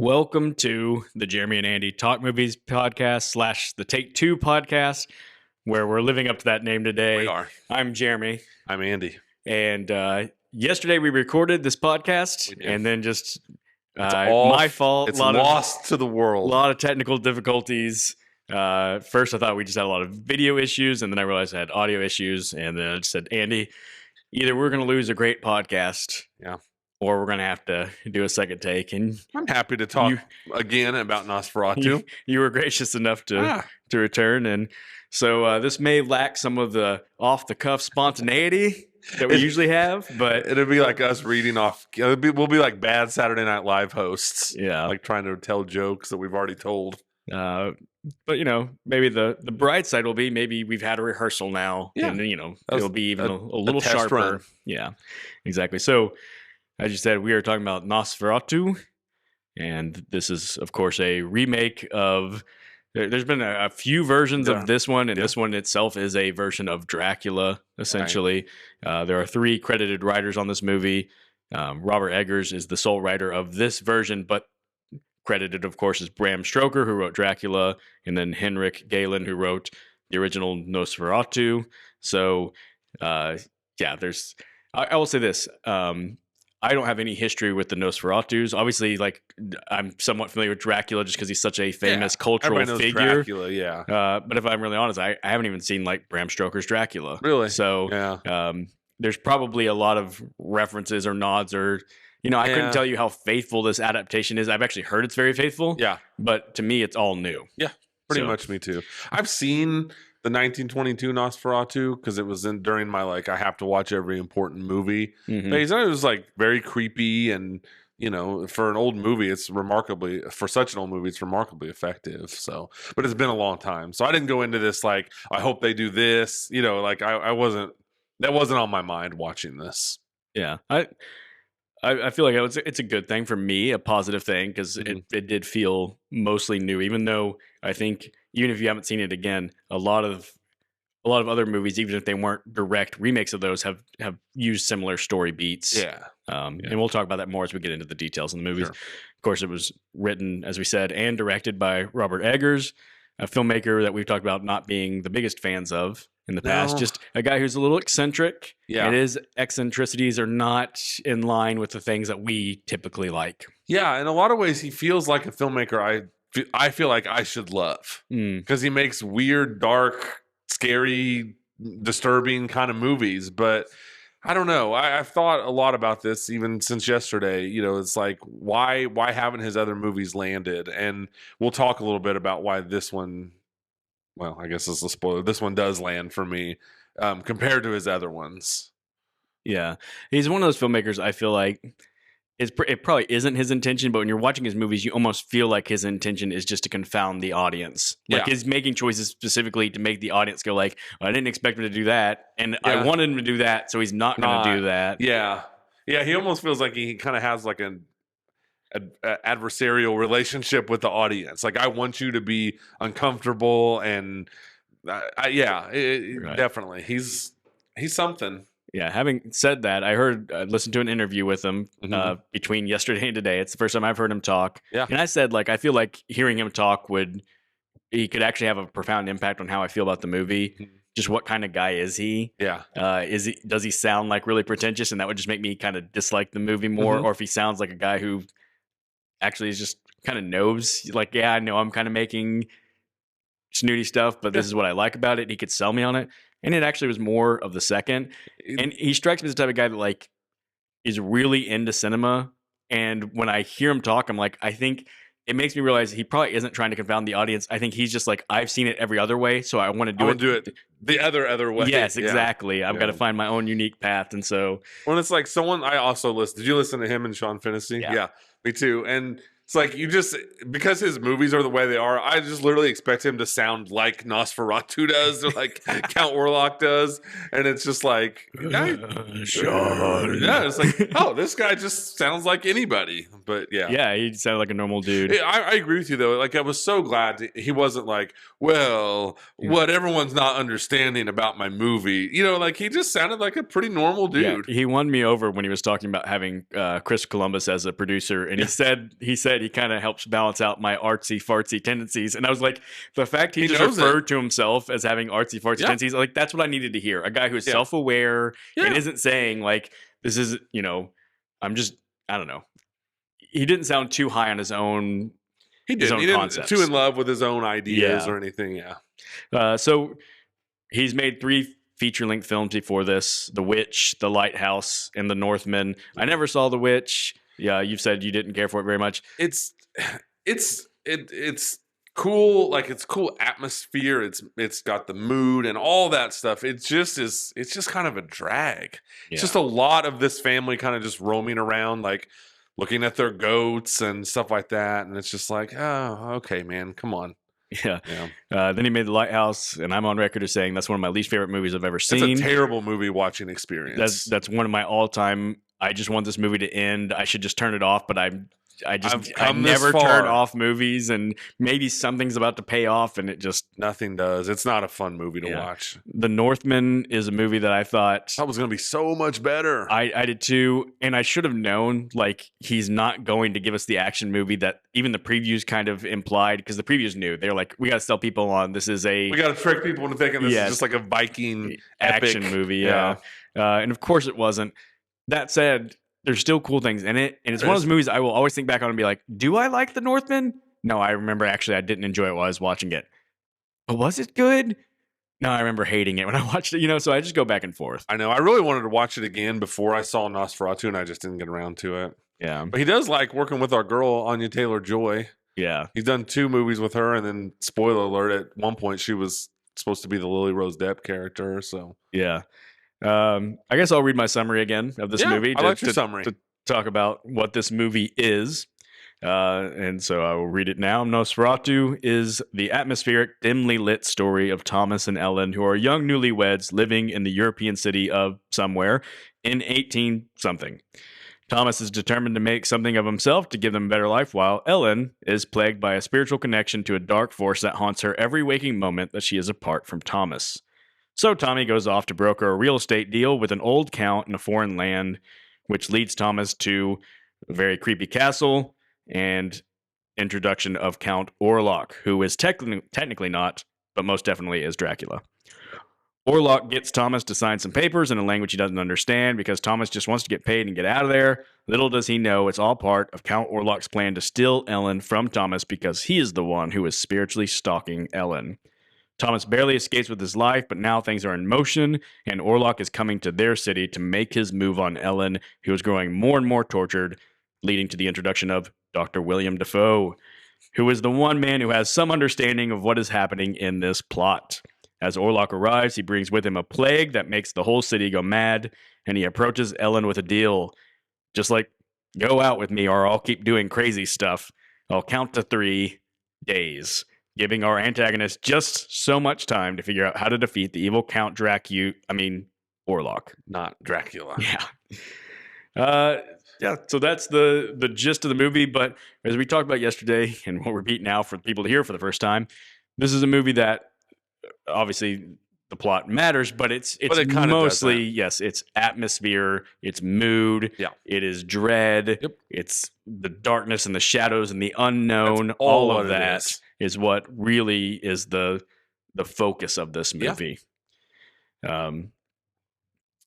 Welcome to the Jeremy and Andy Talk Movies podcast / the Take Two podcast, where we're living up to that name today. We are. I'm Jeremy. I'm Andy. And yesterday we recorded this podcast, and then just my fault. It's lost to the world. A lot of technical difficulties. First, I thought we just had a lot of video issues, and then I realized I had audio issues, and then I just said, Andy, either we're going to lose a great podcast, or we're going to have to do a second take. And I'm happy to talk again about Nosferatu. You were gracious enough to return. And so this may lack some of the off-the-cuff spontaneity that we usually have, but it'll be like us reading off. We'll be like bad Saturday Night Live hosts. Yeah. Like trying to tell jokes that we've already told. But, maybe the bright side will be maybe we've had a rehearsal now. Yeah. And, it'll be even a little sharper. Run. Yeah, exactly. So, as you said, we are talking about Nosferatu, and this is, of course, a remake of. There's been a few versions of this one, and this one itself is a version of Dracula, essentially. Right. There are 3 credited writers on this movie. Robert Eggers is the sole writer of this version, but credited, of course, is Bram Stoker, who wrote Dracula, and then Henrik Galen, who wrote the original Nosferatu. So, there's. I will say this. I don't have any history with the Nosferatus. Obviously, I'm somewhat familiar with Dracula just because he's such a famous cultural figure. Dracula, but if I'm really honest, I haven't even seen Bram Stoker's Dracula. Really? So there's probably a lot of references or nods or, I couldn't tell you how faithful this adaptation is. I've actually heard it's very faithful. Yeah. But to me, it's all new. Yeah, pretty much me too. I've seen the 1922 Nosferatu because it was during my I have to watch every important movie. Mm-hmm. But it was very creepy and for an old movie it's remarkably effective. So, but it's been a long time, so I didn't go into this I hope they do this. I wasn't. That wasn't on my mind watching this. Yeah, I feel like it's a good thing for me, a positive thing, because it did feel mostly new, even though I think even if you haven't seen it again, a lot of other movies, even if they weren't direct remakes of those, have used similar story beats. And we'll talk about that more as we get into the details in the movies. Sure. Of course, it was written, as we said, and directed by Robert Eggers, a filmmaker that we've talked about not being the biggest fans of in the past. Just a guy who's a little eccentric. Yeah. And his eccentricities are not in line with the things that we typically like. Yeah, in a lot of ways, he feels like a filmmaker I feel like I should love. Because he makes weird, dark, scary, disturbing kind of movies. But I don't know. I've thought a lot about this even since yesterday. It's why haven't his other movies landed? And we'll talk a little bit about why this one, well, I guess it's a spoiler. This one does land for me compared to his other ones. Yeah. He's one of those filmmakers I feel like it probably isn't his intention, but when you're watching his movies, you almost feel like his intention is just to confound the audience. He's making choices specifically to make the audience go I didn't expect him to do that, and I wanted him to do that, so he's not going to do that. Yeah. Yeah, he almost feels like he kind of has an adversarial relationship with the audience. I want you to be uncomfortable, and definitely. He's something. Yeah, having said that, I listened to an interview with him between yesterday and today. It's the first time I've heard him talk. Yeah. And I said, I feel like hearing him talk he could actually have a profound impact on how I feel about the movie. Mm-hmm. Just what kind of guy is he? Yeah. Does he sound really pretentious, and that would just make me kind of dislike the movie more? Mm-hmm. Or if he sounds like a guy who actually is just kind of knows, I know I'm kind of making snooty stuff, but this is what I like about it. He could sell me on it. And it actually was more of the second. And he strikes me as the type of guy that is really into cinema. And when I hear him talk, I'm I think it makes me realize he probably isn't trying to confound the audience. I think he's just I've seen it every other way, so I want to do it the other way. Yes, exactly. I've got to find my own unique path. And so when it's someone I also listen. Did you listen to him and Sean Finnessy? Yeah, me too. And it's you just, because his movies are the way they are, I just literally expect him to sound like Nosferatu does, or Count Orlok does. And it's just Sean. Yeah, it's oh, this guy just sounds like anybody. But yeah. Yeah, he sounded like a normal dude. I agree with you, though. I was so glad he wasn't what everyone's not understanding about my movie. He just sounded like a pretty normal dude. Yeah, he won me over when he was talking about having Chris Columbus as a producer. And he said said, he kind of helps balance out my artsy fartsy tendencies. And I was like, the fact he just knows referred to himself as having artsy fartsy Yeah. tendencies, like that's what I needed to hear. A guy who is Yeah. self-aware Yeah. and isn't saying like, this is, you know, I'm just, I don't know. He didn't sound too high on his own. He his didn't. own He didn't concepts. too in love with his own ideas Yeah. or anything. Yeah. So he's made 3 feature-length films before this: The Witch, The Lighthouse, and The Northman. I never saw The Witch. Yeah, you've said you didn't care for it very much. It's cool. Like, it's cool atmosphere. It's got the mood and all that stuff. It's just kind of a drag. It's just a lot of this family kind of just roaming around, like looking at their goats and stuff like that. And it's just like, oh, okay, man, come on. Yeah. Then he made The Lighthouse, and I'm on record as saying that's one of my least favorite movies I've ever seen. It's a terrible movie watching experience. That's one of my all-time. I just want this movie to end. I should just turn it off, but I never turn off movies, and maybe something's about to pay off, and it just nothing does. It's not a fun movie to watch. The Northman is a movie that I thought was going to be so much better. I did too, and I should have known. Like, he's not going to give us the action movie that even the previews kind of implied, because the previews knew. They're like, we got to sell people on this is we got to trick people into thinking this is just like a Viking action movie. Yeah. And of course it wasn't. That said, there's still cool things in it. And it's one of those movies I will always think back on and be like, do I like The Northman? No, I remember actually I didn't enjoy it while I was watching it. But was it good? No, I remember hating it when I watched it, so I just go back and forth. I know. I really wanted to watch it again before I saw Nosferatu, and I just didn't get around to it. Yeah. But he does like working with our girl, Anya Taylor-Joy. Yeah. He's done 2 movies with her, and then, spoiler alert, at one point she was supposed to be the Lily Rose Depp character, so. Yeah. I guess I'll read my summary again of this movie. I like your summary. To talk about what this movie is. And so I will read it now. Nosferatu is the atmospheric, dimly lit story of Thomas and Ellen, who are young newlyweds living in the European city of somewhere in 18-something. Thomas is determined to make something of himself to give them a better life, while Ellen is plagued by a spiritual connection to a dark force that haunts her every waking moment that she is apart from Thomas. So Tommy goes off to broker a real estate deal with an old count in a foreign land, which leads Thomas to a very creepy castle and introduction of Count Orlok, who is technically not, but most definitely is Dracula. Orlok gets Thomas to sign some papers in a language he doesn't understand because Thomas just wants to get paid and get out of there. Little does he know it's all part of Count Orlok's plan to steal Ellen from Thomas because he is the one who is spiritually stalking Ellen. Thomas barely escapes with his life, but now things are in motion, and Orlok is coming to their city to make his move on Ellen, who is growing more and more tortured, leading to the introduction of Dr. William Dafoe, who is the one man who has some understanding of what is happening in this plot. As Orlok arrives, he brings with him a plague that makes the whole city go mad, and he approaches Ellen with a deal. Just like, go out with me or I'll keep doing crazy stuff. I'll count to 3 days, giving our antagonist just so much time to figure out how to defeat the evil Count Orlok. Not Dracula. Yeah. So that's the gist of the movie. But as we talked about yesterday, and we'll repeat now for people to hear for the first time, this is a movie that obviously the plot matters, but it's mostly, yes, it's atmosphere, it's mood, it is dread, it's the darkness and the shadows and the unknown. All of that is what really is the focus of this movie.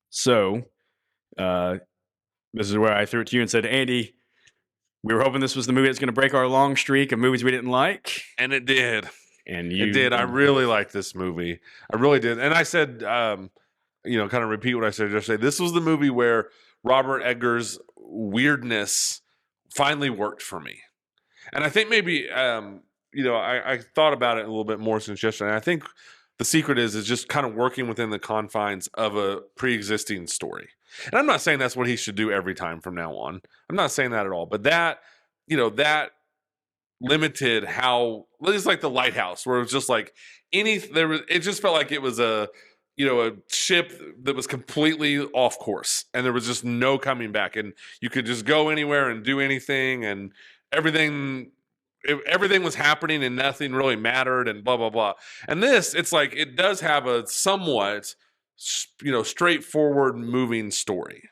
So this is where I threw it to you and said, Andy, we were hoping this was the movie that's going to break our long streak of movies we didn't like. And it did. And it did. I really liked this movie. I really did. And I said, kind of repeat what I said yesterday. This was the movie where Robert Eggers' weirdness finally worked for me. And I think maybe, I thought about it a little bit more since yesterday. And I think the secret is just kind of working within the confines of a pre-existing story. And I'm not saying that's what he should do every time from now on. I'm not saying that at all. But that limited how it's like The Lighthouse, where it was just like it just felt like it was a ship that was completely off course and there was just no coming back, and you could just go anywhere and do anything, and everything was happening and nothing really mattered, and blah blah blah. And this, it's like it does have a somewhat straightforward moving story,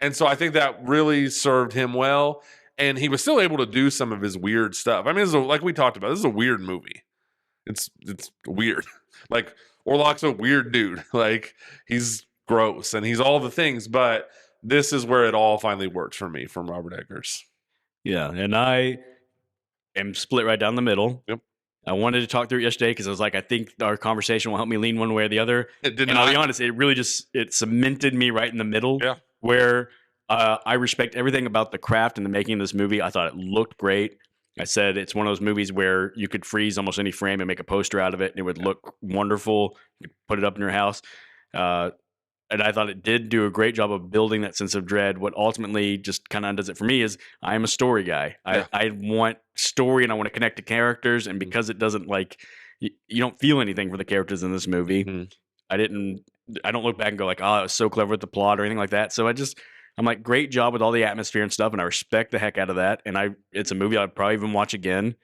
and so I think that really served him well. and he was still able to do some of his weird stuff. I mean, like we talked about, this is a weird movie. It's weird. Like Orlok's a weird dude. Like he's gross and he's all the things, but this is where it all finally works for me from Robert Eggers. Yeah, and I am split right down the middle. Yep. I wanted to talk through it yesterday because I was like, I think our conversation will help me lean one way or the other. It did and not. I'll be honest, it really it cemented me right in the middle. Yeah. Where I respect everything about the craft and the making of this movie. I thought it looked great. I said it's one of those movies where you could freeze almost any frame and make a poster out of it, and it would look wonderful. You could put it up in your house. And I thought it did do a great job of building that sense of dread. What ultimately just kind of undoes it for me is I am a story guy. Yeah. I want story and I want to connect to characters. And because it doesn't you don't feel anything for the characters in this movie. Mm-hmm. I don't look back and go like, oh, it was so clever with the plot or anything like that. So I'm like, great job with all the atmosphere and stuff. And I respect the heck out of that. And it's a movie I'd probably even watch again.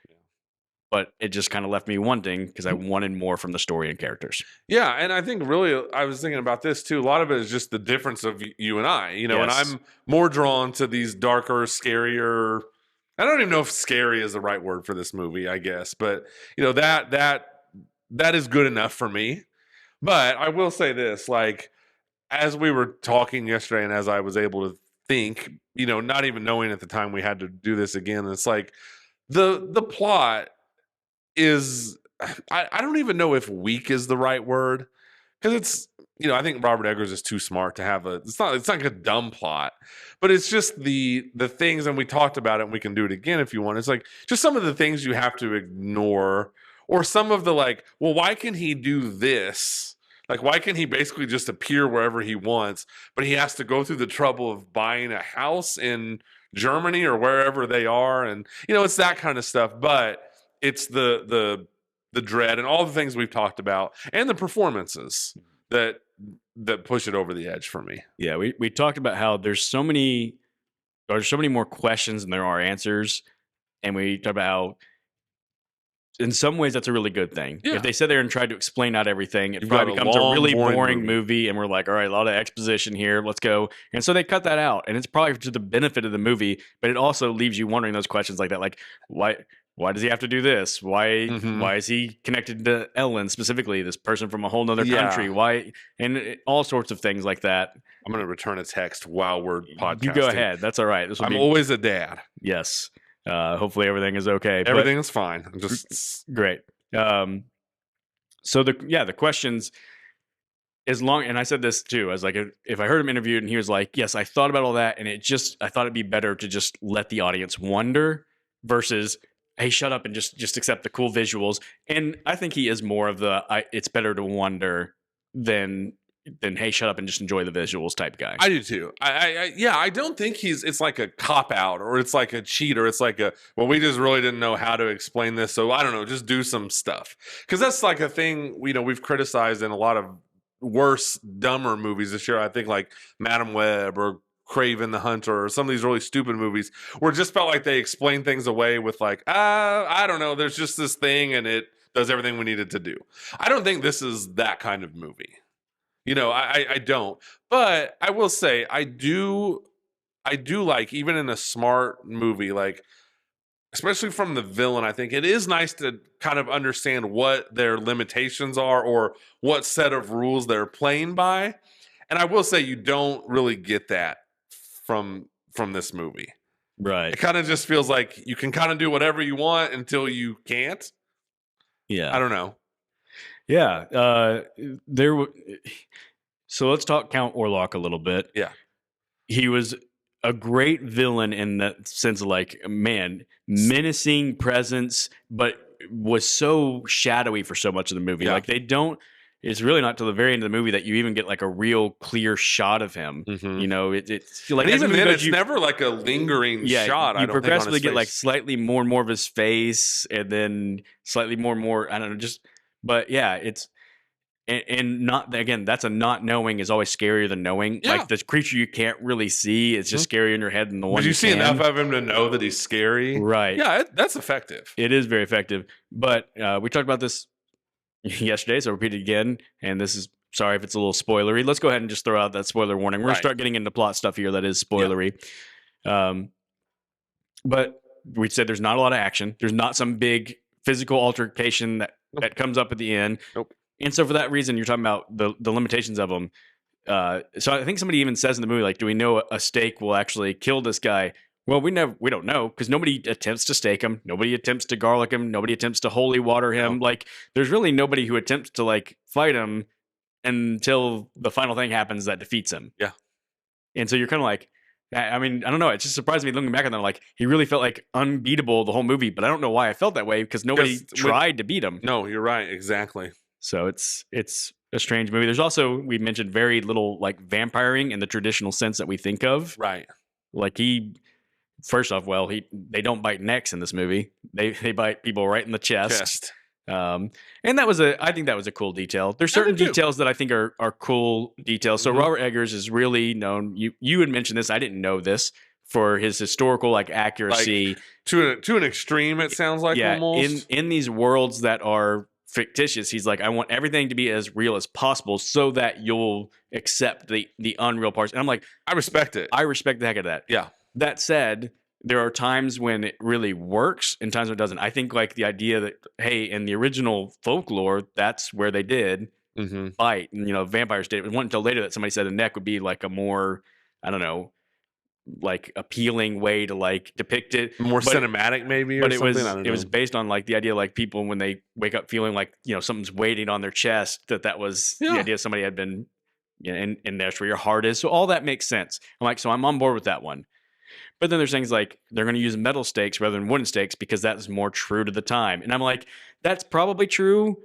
But it just kind of left me wanting because I wanted more from the story and characters. Yeah, and I think really I was thinking about this too. A lot of it is just the difference of you and I, you know, Yes. and I'm more drawn to these darker, scarier. I don't even know if scary is the right word for this movie, I guess, but you know, that is good enough for me. But I will say this, like as we were talking yesterday and as I was able to think, you know, not even knowing at the time we had to do this again, it's like the plot is I don't even know if weak is the right word because it's, you know, I think Robert Eggers is too smart to have it's not like a dumb plot, but it's just the things, and we talked about it and we can do it again if you want. It's like just some of the things you have to ignore, or some of the like, well, why can he do this? Like, why can he basically just appear wherever he wants, but he has to go through the trouble of buying a house in Germany or wherever they are? And, you know, it's that kind of stuff, but it's the dread and all the things we've talked about and the performances that push it over the edge for me. Yeah, we talked about how there's so many more questions than there are answers, and we talked about how in some ways that's a really good thing. Yeah. If they sit there and tried to explain out everything, it You've probably got a becomes a long, really boring movie, and we're like, all right, a lot of exposition here, let's go. And so they cut that out, and it's probably to the benefit of the movie, but it also leaves you wondering those questions like that, like why does he have to do this? Why is he connected to Ellen specifically, this person from a whole nother country? Why? And all sorts of things like that. I'm going to return a text while we're podcasting. You go ahead. That's all right. I'm always a dad. Yes. Hopefully everything is okay. Everything is fine. Just great. So the questions, as long, and I said this too, I was like, if I heard him interviewed and he was like, yes, I thought about all that, and I thought it'd be better to just let the audience wonder versus, hey, shut up and just accept the cool visuals. And I think he is more of it's better to wonder than hey, shut up and just enjoy the visuals type guy. I do too. I don't think it's like a cop out or it's like a cheat or it's like we just really didn't know how to explain this. So I don't know, just do some stuff. Because that's like a thing, you know, we've criticized in a lot of worse, dumber movies this year. I think like Madam Web or Craven the Hunter or some of these really stupid movies where it just felt like they explained things away with like, I don't know, there's just this thing and it does everything we needed to do. I don't think this is that kind of movie. You know, I don't. But I will say I do like, even in a smart movie, like especially from the villain, I think it is nice to kind of understand what their limitations are or what set of rules they're playing by. And I will say you don't really get that from this movie. Right. It kind of just feels like you can kind of do whatever you want until you can't. Yeah. I don't know. Yeah. So let's talk Count Orlok a little bit. Yeah. He was a great villain in that sense of like, man, menacing presence, but was so shadowy for so much of the movie. Yeah. Like it's really not till the very end of the movie that you even get like a real clear shot of him. Mm-hmm. You know, it's like, and even then it's never like a lingering shot. You progressively get like slightly more and more of his face, and then slightly more and more, I don't know, but yeah, it's, and not, again, that's a not knowing is always scarier than knowing. Yeah. Like this creature you can't really see, it's just scarier in your head than the one you see enough of him to know that he's scary. Right. Yeah, that's effective. It is very effective. But we talked about this yesterday, so I'll repeat it again. And this is, sorry if it's a little spoilery. Let's go ahead and just throw out that spoiler warning. We're going to start getting into plot stuff here that is spoilery. Yeah. But we said there's not a lot of action. There's not some big physical altercation that comes up at the end. Nope. And so for that reason, you're talking about the limitations of them. So I think somebody even says in the movie, like, do we know a stake will actually kill this guy? Well, we don't know, because nobody attempts to stake him. Nobody attempts to garlic him. Nobody attempts to holy water him. No. Like, there's really nobody who attempts to like fight him until the final thing happens that defeats him. Yeah. And so you're kind of like, I mean, I don't know. It just surprised me looking back on that. Like, he really felt like unbeatable the whole movie, but I don't know why I felt that way, because nobody tried to beat him. No, you're right. Exactly. So it's a strange movie. There's also, we mentioned, very little like vampiring in the traditional sense that we think of. Right. Like first off, they don't bite necks in this movie. They bite people right in the chest. And I think that was a cool detail. There's certain details that I think are cool details. So Robert Eggers is really known. You had mentioned this. I didn't know this, for his historical like accuracy, like, to an extreme. It sounds like, almost in these worlds that are fictitious. He's like, I want everything to be as real as possible so that you'll accept the unreal parts. And I'm like, I respect it. I respect the heck out of that. Yeah. That said, there are times when it really works and times when it doesn't. I think like the idea that, hey, in the original folklore, that's where they did bite, and vampires did. It wasn't until later that somebody said a neck would be like a more, I don't know, like appealing way to like depict it, more cinematic maybe, or something. It was based on like the idea, like people when they wake up feeling like something's weighting on their chest, that was the idea somebody had been in that's where your heart is. So all that makes sense. I'm like, so I'm on board with that one. But then there's things like they're going to use metal stakes rather than wooden stakes because that's more true to the time. And I'm like, that's probably true,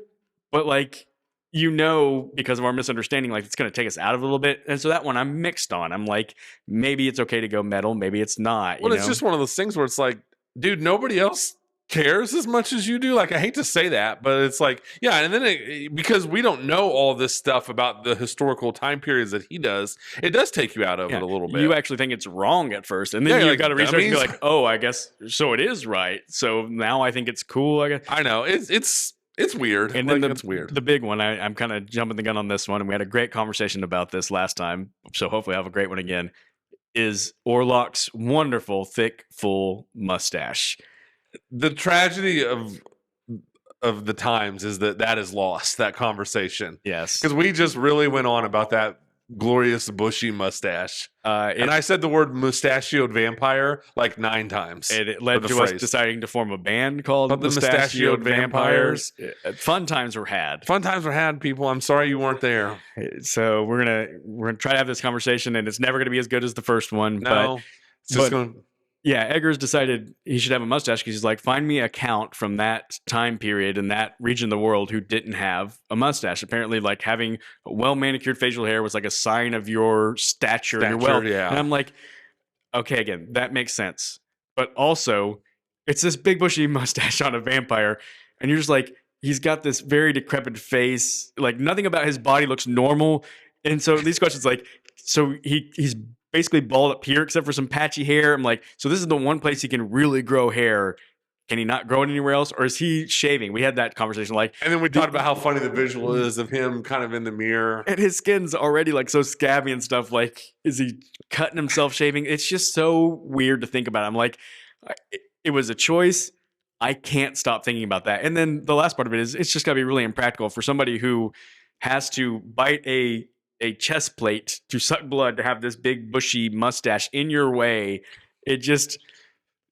but like, because of our misunderstanding, like it's going to take us out of it a little bit. And so that one I'm mixed on. I'm like, maybe it's okay to go metal, maybe it's not. Well, it's just one of those things where it's like, dude, nobody else cares as much as you do. Like, I hate to say that, but it's like, yeah. And then because we don't know all this stuff about the historical time periods that he does, it does take you out of it a little bit. You actually think it's wrong at first, and then you've got to research and be like, oh, I guess so. It is right. So now I think it's cool. I guess. I know it's weird. And then it's weird. The big one, I'm kind of jumping the gun on this one, and we had a great conversation about this last time, so hopefully I'll have a great one again, is Orlok's wonderful, thick, full mustache. The tragedy of the times is that is lost, that conversation. Yes. Because we just really went on about that glorious bushy mustache. And I said the word mustachioed vampire like 9 times. And it led to us deciding to form a band called the Mustachioed Vampires. Fun times were had. Fun times were had, people. I'm sorry you weren't there. So we're gonna try to have this conversation, and it's never gonna be as good as the first one. No, it's just gonna. Yeah, Eggers decided he should have a mustache because he's like, find me a count from that time period in that region of the world who didn't have a mustache. Apparently, like having a well-manicured facial hair was like a sign of your stature and your wealth. Yeah. And I'm like, okay, again, that makes sense. But also, it's this big bushy mustache on a vampire. And you're just like, he's got this very decrepit face. Like nothing about his body looks normal. And so these questions like, so he's basically bald up here except for some patchy hair. I'm like, so this is the one place he can really grow hair. Can he not grow it anywhere else? Or is he shaving? We had that conversation. Like, and then we talked about how funny the visual is of him kind of in the mirror. And his skin's already like so scabby and stuff. Like, is he cutting himself shaving? It's just so weird to think about. I'm like, it was a choice. I can't stop thinking about that. And then the last part of it is it's just got to be really impractical for somebody who has to bite a chest plate to suck blood to have this big bushy mustache in your way. It just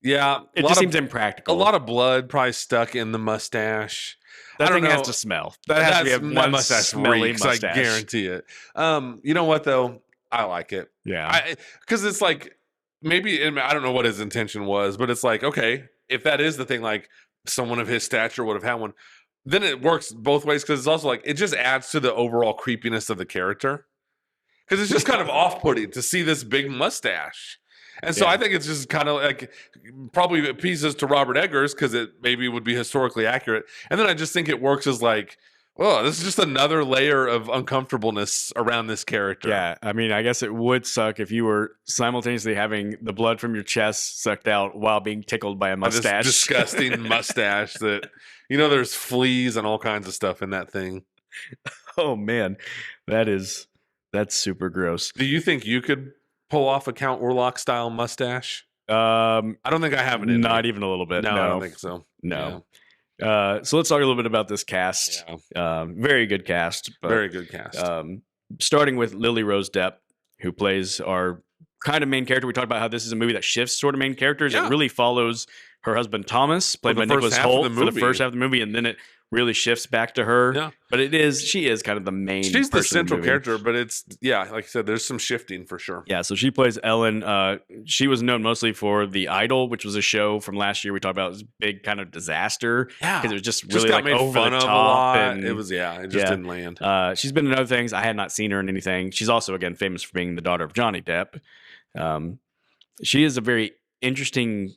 seems impractical. A lot of blood probably stuck in the mustache. That thing has to smell. That has to be one mustache reeks, I guarantee it. You know what though? I like it. Yeah, because it's like maybe I don't know what his intention was, but it's like, okay, if that is the thing, like someone of his stature would have had one. Then it works both ways because it's also like it just adds to the overall creepiness of the character because it's just kind of off-putting to see this big mustache. And so I think it's just kind of like probably appeases to Robert Eggers because it maybe would be historically accurate. And then I just think it works as like, oh, this is just another layer of uncomfortableness around this character. Yeah, I mean, I guess it would suck if you were simultaneously having the blood from your chest sucked out while being tickled by a mustache. This disgusting mustache that, there's fleas and all kinds of stuff in that thing. Oh, man. That's super gross. Do you think you could pull off a Count Orlok style mustache? I don't think I have it in Not me. even a little bit. No, No, I don't think so. no. So let's talk a little bit about this cast. Very good cast, but Very good cast. Starting with Lily Rose Depp, who plays our kind of main character. We talked about how this is a movie that shifts sort of main characters. Yeah. It really follows her husband Thomas, played For by the first Nicholas half of Hoult, the for the movie. first half of the movie, and then it really shifts back to her. Yeah. But she is kind of the main. She's the person in central movie. character, but it's like I said, there's some shifting for sure. Yeah, so she plays Ellen. She was known mostly for The Idol, which was a show from last year. We talked about this big kind of disaster. Yeah, because it was just really got like made over fun the of top. a lot. And It was it just didn't land. She's been in other things. I had not seen her in anything. She's also again famous for being the daughter of Johnny Depp. She is a very interesting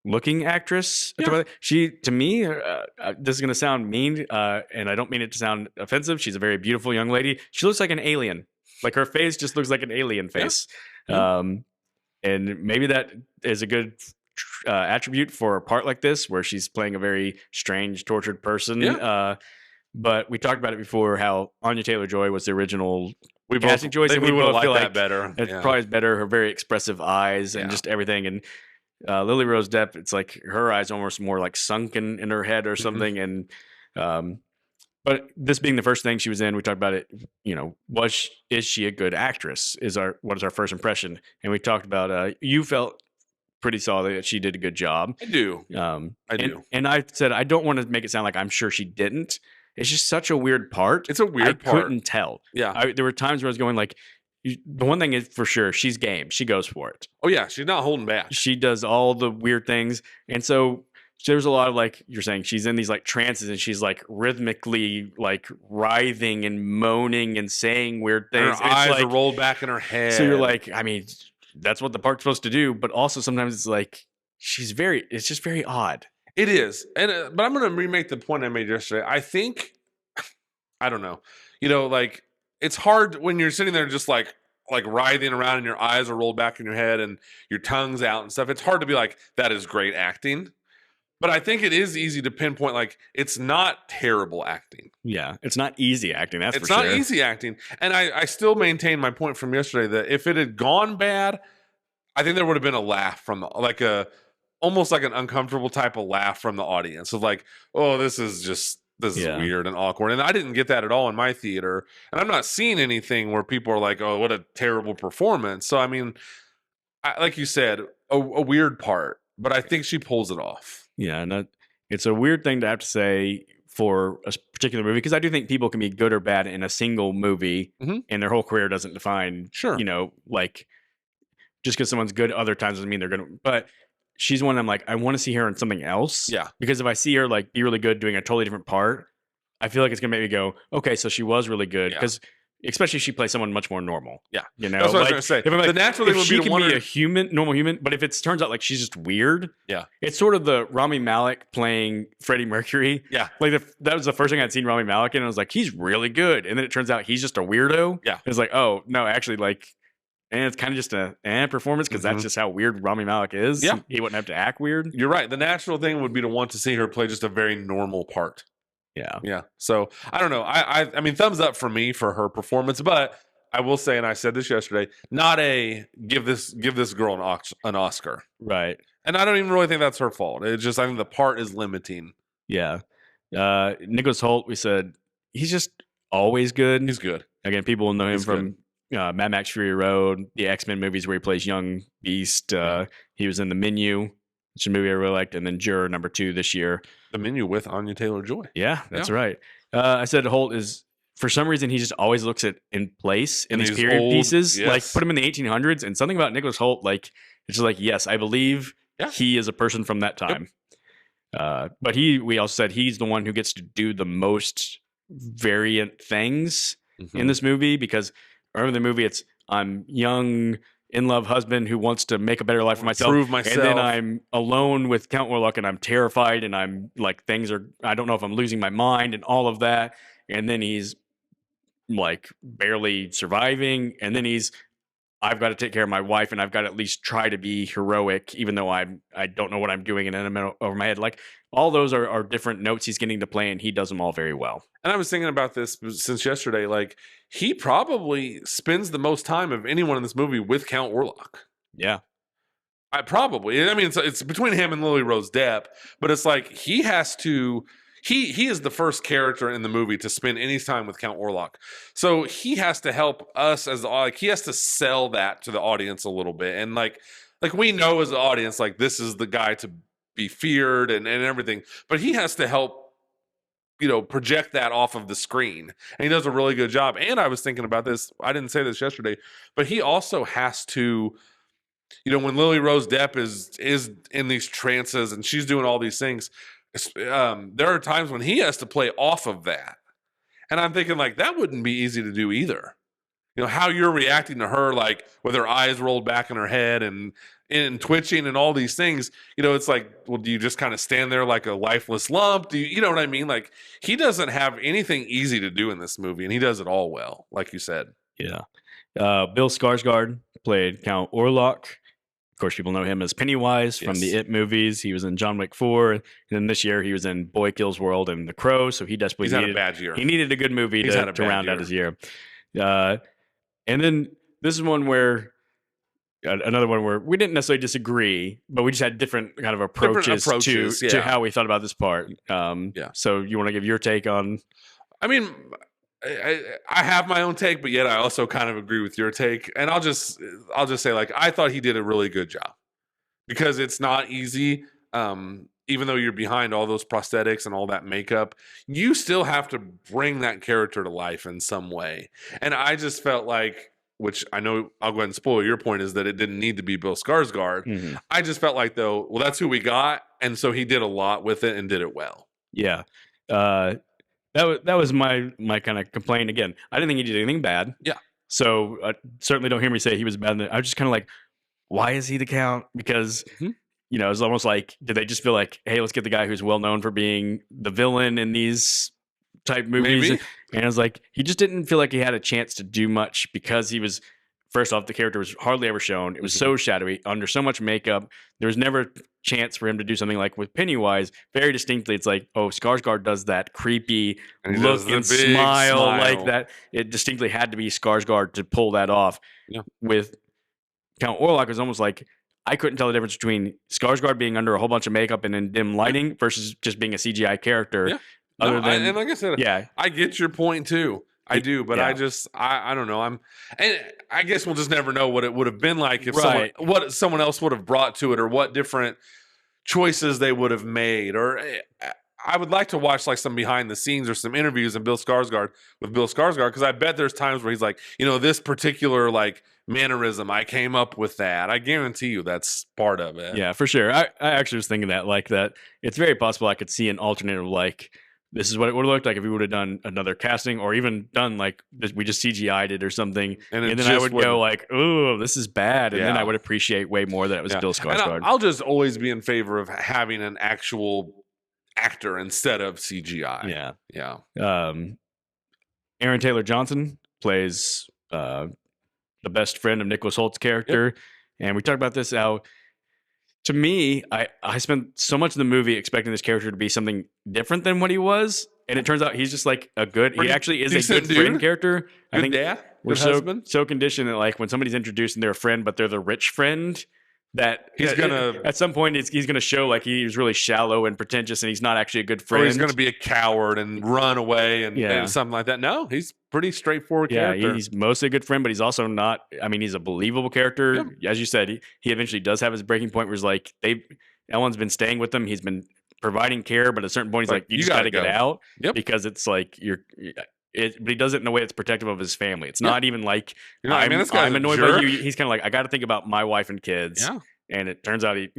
looking actress. Yeah. She, to me, this is going to sound mean, and I don't mean it to sound offensive. She's a very beautiful young lady. She looks like an alien. Like her face just looks like an alien face. Yeah. And maybe that is a good attribute for a part like this, where she's playing a very strange, tortured person. Yeah. But we talked about it before, how Anya Taylor-Joy was the original casting choice, and and we would have liked feel that like better. it's probably better. Her very expressive eyes and just everything. And Lily Rose Depp, it's like her eyes almost more like sunken in her head or something. And but this being the first thing she was in, we talked about it. Is she a good actress? What is our first impression? And we talked about you felt pretty solid that she did a good job. I do. I do. And I said I don't want to make it sound like I'm sure she didn't. It's just such a weird part. It's a weird part. I couldn't tell. Yeah. There were times where I was going like, the one thing is for sure, she's game. She goes for it. Oh yeah, she's not holding back. She does all the weird things. And so there's a lot of, like you're saying, she's in these like trances and she's like rhythmically like writhing and moaning and saying weird things. Her eyes are rolled back in her head. So you're like, I mean, that's what the part's supposed to do. But also sometimes it's like, it's just very odd. It is. And but I'm going to remake the point I made yesterday. I think, I don't know, like it's hard when you're sitting there just like writhing around and your eyes are rolled back in your head and your tongue's out and stuff. It's hard to be like, that is great acting. But I think it is easy to pinpoint, like, it's not terrible acting. Yeah, it's not easy acting, that's for sure. It's not easy acting. And I still maintain my point from yesterday that if it had gone bad, I think there would have been a laugh from almost like an uncomfortable type of laugh from the audience of like, oh, this is weird and awkward. And I didn't get that at all in my theater. And I'm not seeing anything where people are like, oh, what a terrible performance. So, I mean, like you said, a weird part, but I think she pulls it off. Yeah, and it's a weird thing to have to say for a particular movie, because I do think people can be good or bad in a single movie, and their whole career doesn't define, like just because someone's good other times doesn't mean they're going to. But she's one I'm like, I want to see her in something else. Yeah. Because if I see her like be really good doing a totally different part, I feel like it's going to make me go, okay, so she was really good. Because especially if she plays someone much more normal. Yeah. That's what I was going to say. The natural thing would be to wonder, be a normal human, but if it turns out like she's just weird. Yeah. It's sort of the Rami Malek playing Freddie Mercury. Yeah. Like that was the first thing I'd seen Rami Malek in, and I was like, he's really good. And then it turns out he's just a weirdo. Yeah. It's like, oh, no, actually, like, and it's kind of just a performance because that's just how weird Rami Malek is. Yeah. He wouldn't have to act weird. You're right. The natural thing would be to want to see her play just a very normal part. Yeah. Yeah. So I don't know. I mean, thumbs up for me for her performance, but I will say, and I said this yesterday, not a give this girl an Oscar. Right. And I don't even really think that's her fault. It's just, I think the part is limiting. Yeah. Nicholas Hoult, we said, he's just always good. He's good. Again, people will know him from Mad Max Fury Road, the X-Men movies where he plays young Beast. He was in The Menu, which is a movie I really liked, and then Juror #2 this year. The Menu with Anya Taylor-Joy. Yeah, that's right. I said Holt is, for some reason, he just always looks it in place in these period pieces. Yes. Like, put him in the 1800s, and something about Nicholas Hoult, like, it's just like, yes, I believe he is a person from that time. But we also said he's the one who gets to do the most variant things in this movie, because remember the movie, it's I'm young, in-love husband who wants to make a better life for myself. Prove myself. And then I'm alone with Count Warlock and I'm terrified and I'm like, I don't know if I'm losing my mind and all of that. And then he's like barely surviving. And then I've got to take care of my wife and I've got to at least try to be heroic, even though I don't know what I'm doing and I'm over my head. Like, all those are different notes he's getting to play, and he does them all very well. And I was thinking about this since yesterday. Like, he probably spends the most time of anyone in this movie with Count Warlock. Yeah. Probably. I mean, it's between him and Lily Rose Depp, but it's like he has to. He is the first character in the movie to spend any time with Count Orlok, so he has to help us as like he has to sell that to the audience a little bit, and like we know as the audience like this is the guy to be feared and everything, but he has to help project that off of the screen, and he does a really good job. And I was thinking about this. I didn't say this yesterday, but he also has to. When Lily Rose Depp is in these trances and she's doing all these things, there are times when he has to play off of that. And I'm thinking like that wouldn't be easy to do either. How you're reacting to her, like with her eyes rolled back in her head and twitching and all these things, it's like, well, do you just kind of stand there like a lifeless lump? Do you know what I mean? Like he doesn't have anything easy to do in this movie, and he does it all well, like you said. Yeah. Bill Skarsgård played Count Orlok. Of course, people know him as Pennywise from the It movies. He was in John Wick 4. And then this year, he was in Boy Kills World and The Crow. So he desperately needed a bad year. He needed a good movie to round out his year. And then this is another one where we didn't necessarily disagree, but we just had different kind of approaches to how we thought about this part. So you want to give your take on? I mean, I have my own take, but yet I also kind of agree with your take. And I'll just say, like, I thought he did a really good job because it's not easy. Even though you're behind all those prosthetics and all that makeup, you still have to bring that character to life in some way. And I just felt like, which I know I'll go ahead and spoil your point, is that it didn't need to be Bill Skarsgård. Mm-hmm. I just felt like, though, well, that's who we got. And so he did a lot with it and did it well. Yeah. That was my kind of complaint. Again, I didn't think he did anything bad. Yeah. So certainly don't hear me say he was bad. I was just kind of like, why is he the Count? Because, it's almost like, did they just feel like, hey, let's get the guy who's well known for being the villain in these type movies? Maybe. And I was like, he just didn't feel like he had a chance to do much because he was, first off, the character was hardly ever shown. It was so shadowy, under so much makeup. There was never a chance for him to do something like with Pennywise. Very distinctly, it's like, oh, Skarsgård does that creepy look and smile like that. It distinctly had to be Skarsgård to pull that off. Yeah. With Count Orlok, it was almost like I couldn't tell the difference between Skarsgård being under a whole bunch of makeup and in dim lighting versus just being a CGI character. Yeah. And like I said, I get your point too. I do, but I don't know. And I guess we'll just never know what it would have been like if someone else would have brought to it, or what different choices they would have made. Or I would like to watch like some behind the scenes or some interviews with Bill Skarsgård, because I bet there's times where he's like, this particular like mannerism, I came up with that. I guarantee you that's part of it. Yeah, for sure. I actually was thinking that it's very possible I could see an alternative like, this is what it would have looked like if we would have done another casting, or even done like we just CGI'd it or something. And then I would go like, oh, this is bad. And then I would appreciate way more that it was Bill Skarsgård. I'll just always be in favor of having an actual actor instead of CGI. Yeah. Aaron Taylor Johnson plays the best friend of Nicholas Holt's character. Yep. And we talked about this out. To me, I spent so much of the movie expecting this character to be something different than what he was, and it turns out he's just like he actually is a good friend character. I think dad, we're so conditioned that like when somebody's introduced and they're a friend, but they're the rich friend, that he's gonna at some point he's gonna show like he's really shallow and pretentious, and he's not actually a good friend. Or he's gonna be a coward and run away and something like that. No, he's pretty straightforward character. Yeah, he's mostly a good friend, but he's also not. I mean, he's a believable character. Yeah. As you said, he eventually does have his breaking point where he's like, Ellen's been staying with him. He's been providing care, but at a certain point, he's like, you just got to get out because it's like but he does it in a way that's protective of his family. It's not even like I'm annoyed by you. He's kind of like, I got to think about my wife and kids. Yeah. And it turns out he,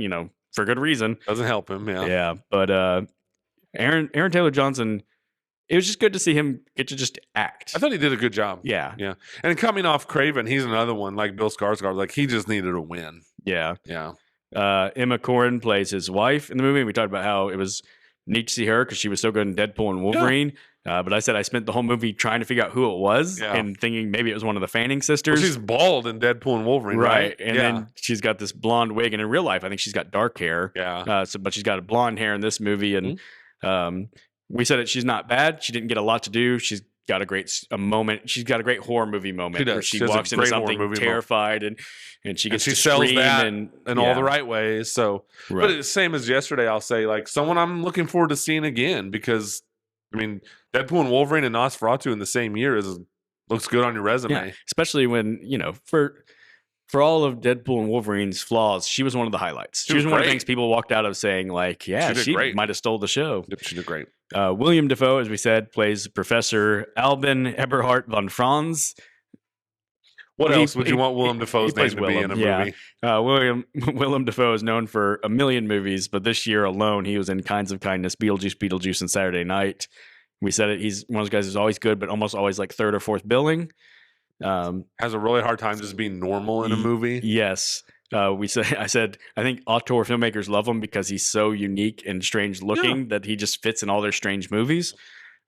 for good reason, doesn't help him. Yeah. Yeah. But Aaron Taylor Johnson, it was just good to see him get to just act. I thought he did a good job. Yeah. Yeah. And coming off Craven, he's another one like Bill Skarsgård. Like he just needed a win. Yeah. Yeah. Emma Corrin plays his wife in the movie. We talked about how it was neat to see her because she was so good in Deadpool and Wolverine. Yeah. But I said I spent the whole movie trying to figure out who it was and thinking maybe it was one of the Fanning sisters. Well, she's bald in Deadpool and Wolverine, right? And then she's got this blonde wig, and in real life, I think she's got dark hair. Yeah. But she's got a blonde hair in this movie, and we said that she's not bad. She didn't get a lot to do. She's got a moment. She's got a great horror movie moment where she walks into something terrified and she gets she to sells scream that in all the right ways. So, right. But it's the same as yesterday. I'll say like someone I'm looking forward to seeing again because I mean Deadpool and Wolverine and Nosferatu in the same year looks good on your resume. Yeah, especially when for all of Deadpool and Wolverine's flaws, she was one of the highlights. She was one of the things people walked out of saying, like, yeah, she might have stole the show. Yep, she did great. William Dafoe, as we said, plays Professor Albin Eberhard von Franz. What else would you want Willem Dafoe's name to be in a movie? Willem Dafoe is known for a million movies, but this year alone, he was in Kinds of Kindness, Beetlejuice, and Saturday Night. We said it. He's one of those guys who's always good, but almost always like third or fourth billing. Has a really hard time just being normal in a movie. Yes. I think auteur filmmakers love him because he's so unique and strange looking that he just fits in all their strange movies.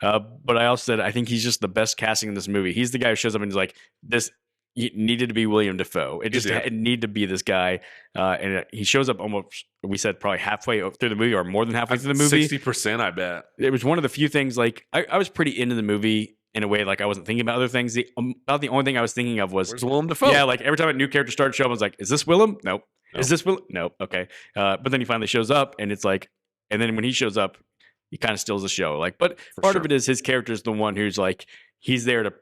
But I also said, I think he's just the best casting in this movie. He's the guy who shows up and is like, this needed to be William Dafoe. It needed to be this guy. And he shows up almost, we said probably halfway through the movie or more than halfway through the movie. 60%, I bet. It was one of the few things, like, I was pretty into the movie in a way, like I wasn't thinking about other things. About the only thing I was thinking of was, where's Willem Dafoe? Yeah, like every time a new character started showing up, I was like, is this Willem? Nope. Is this Willem? Nope. Okay. But then he finally shows up, and it's like, and then when he shows up, he kind of steals the show. Like, but part of it is his character is the one who's like, he's there to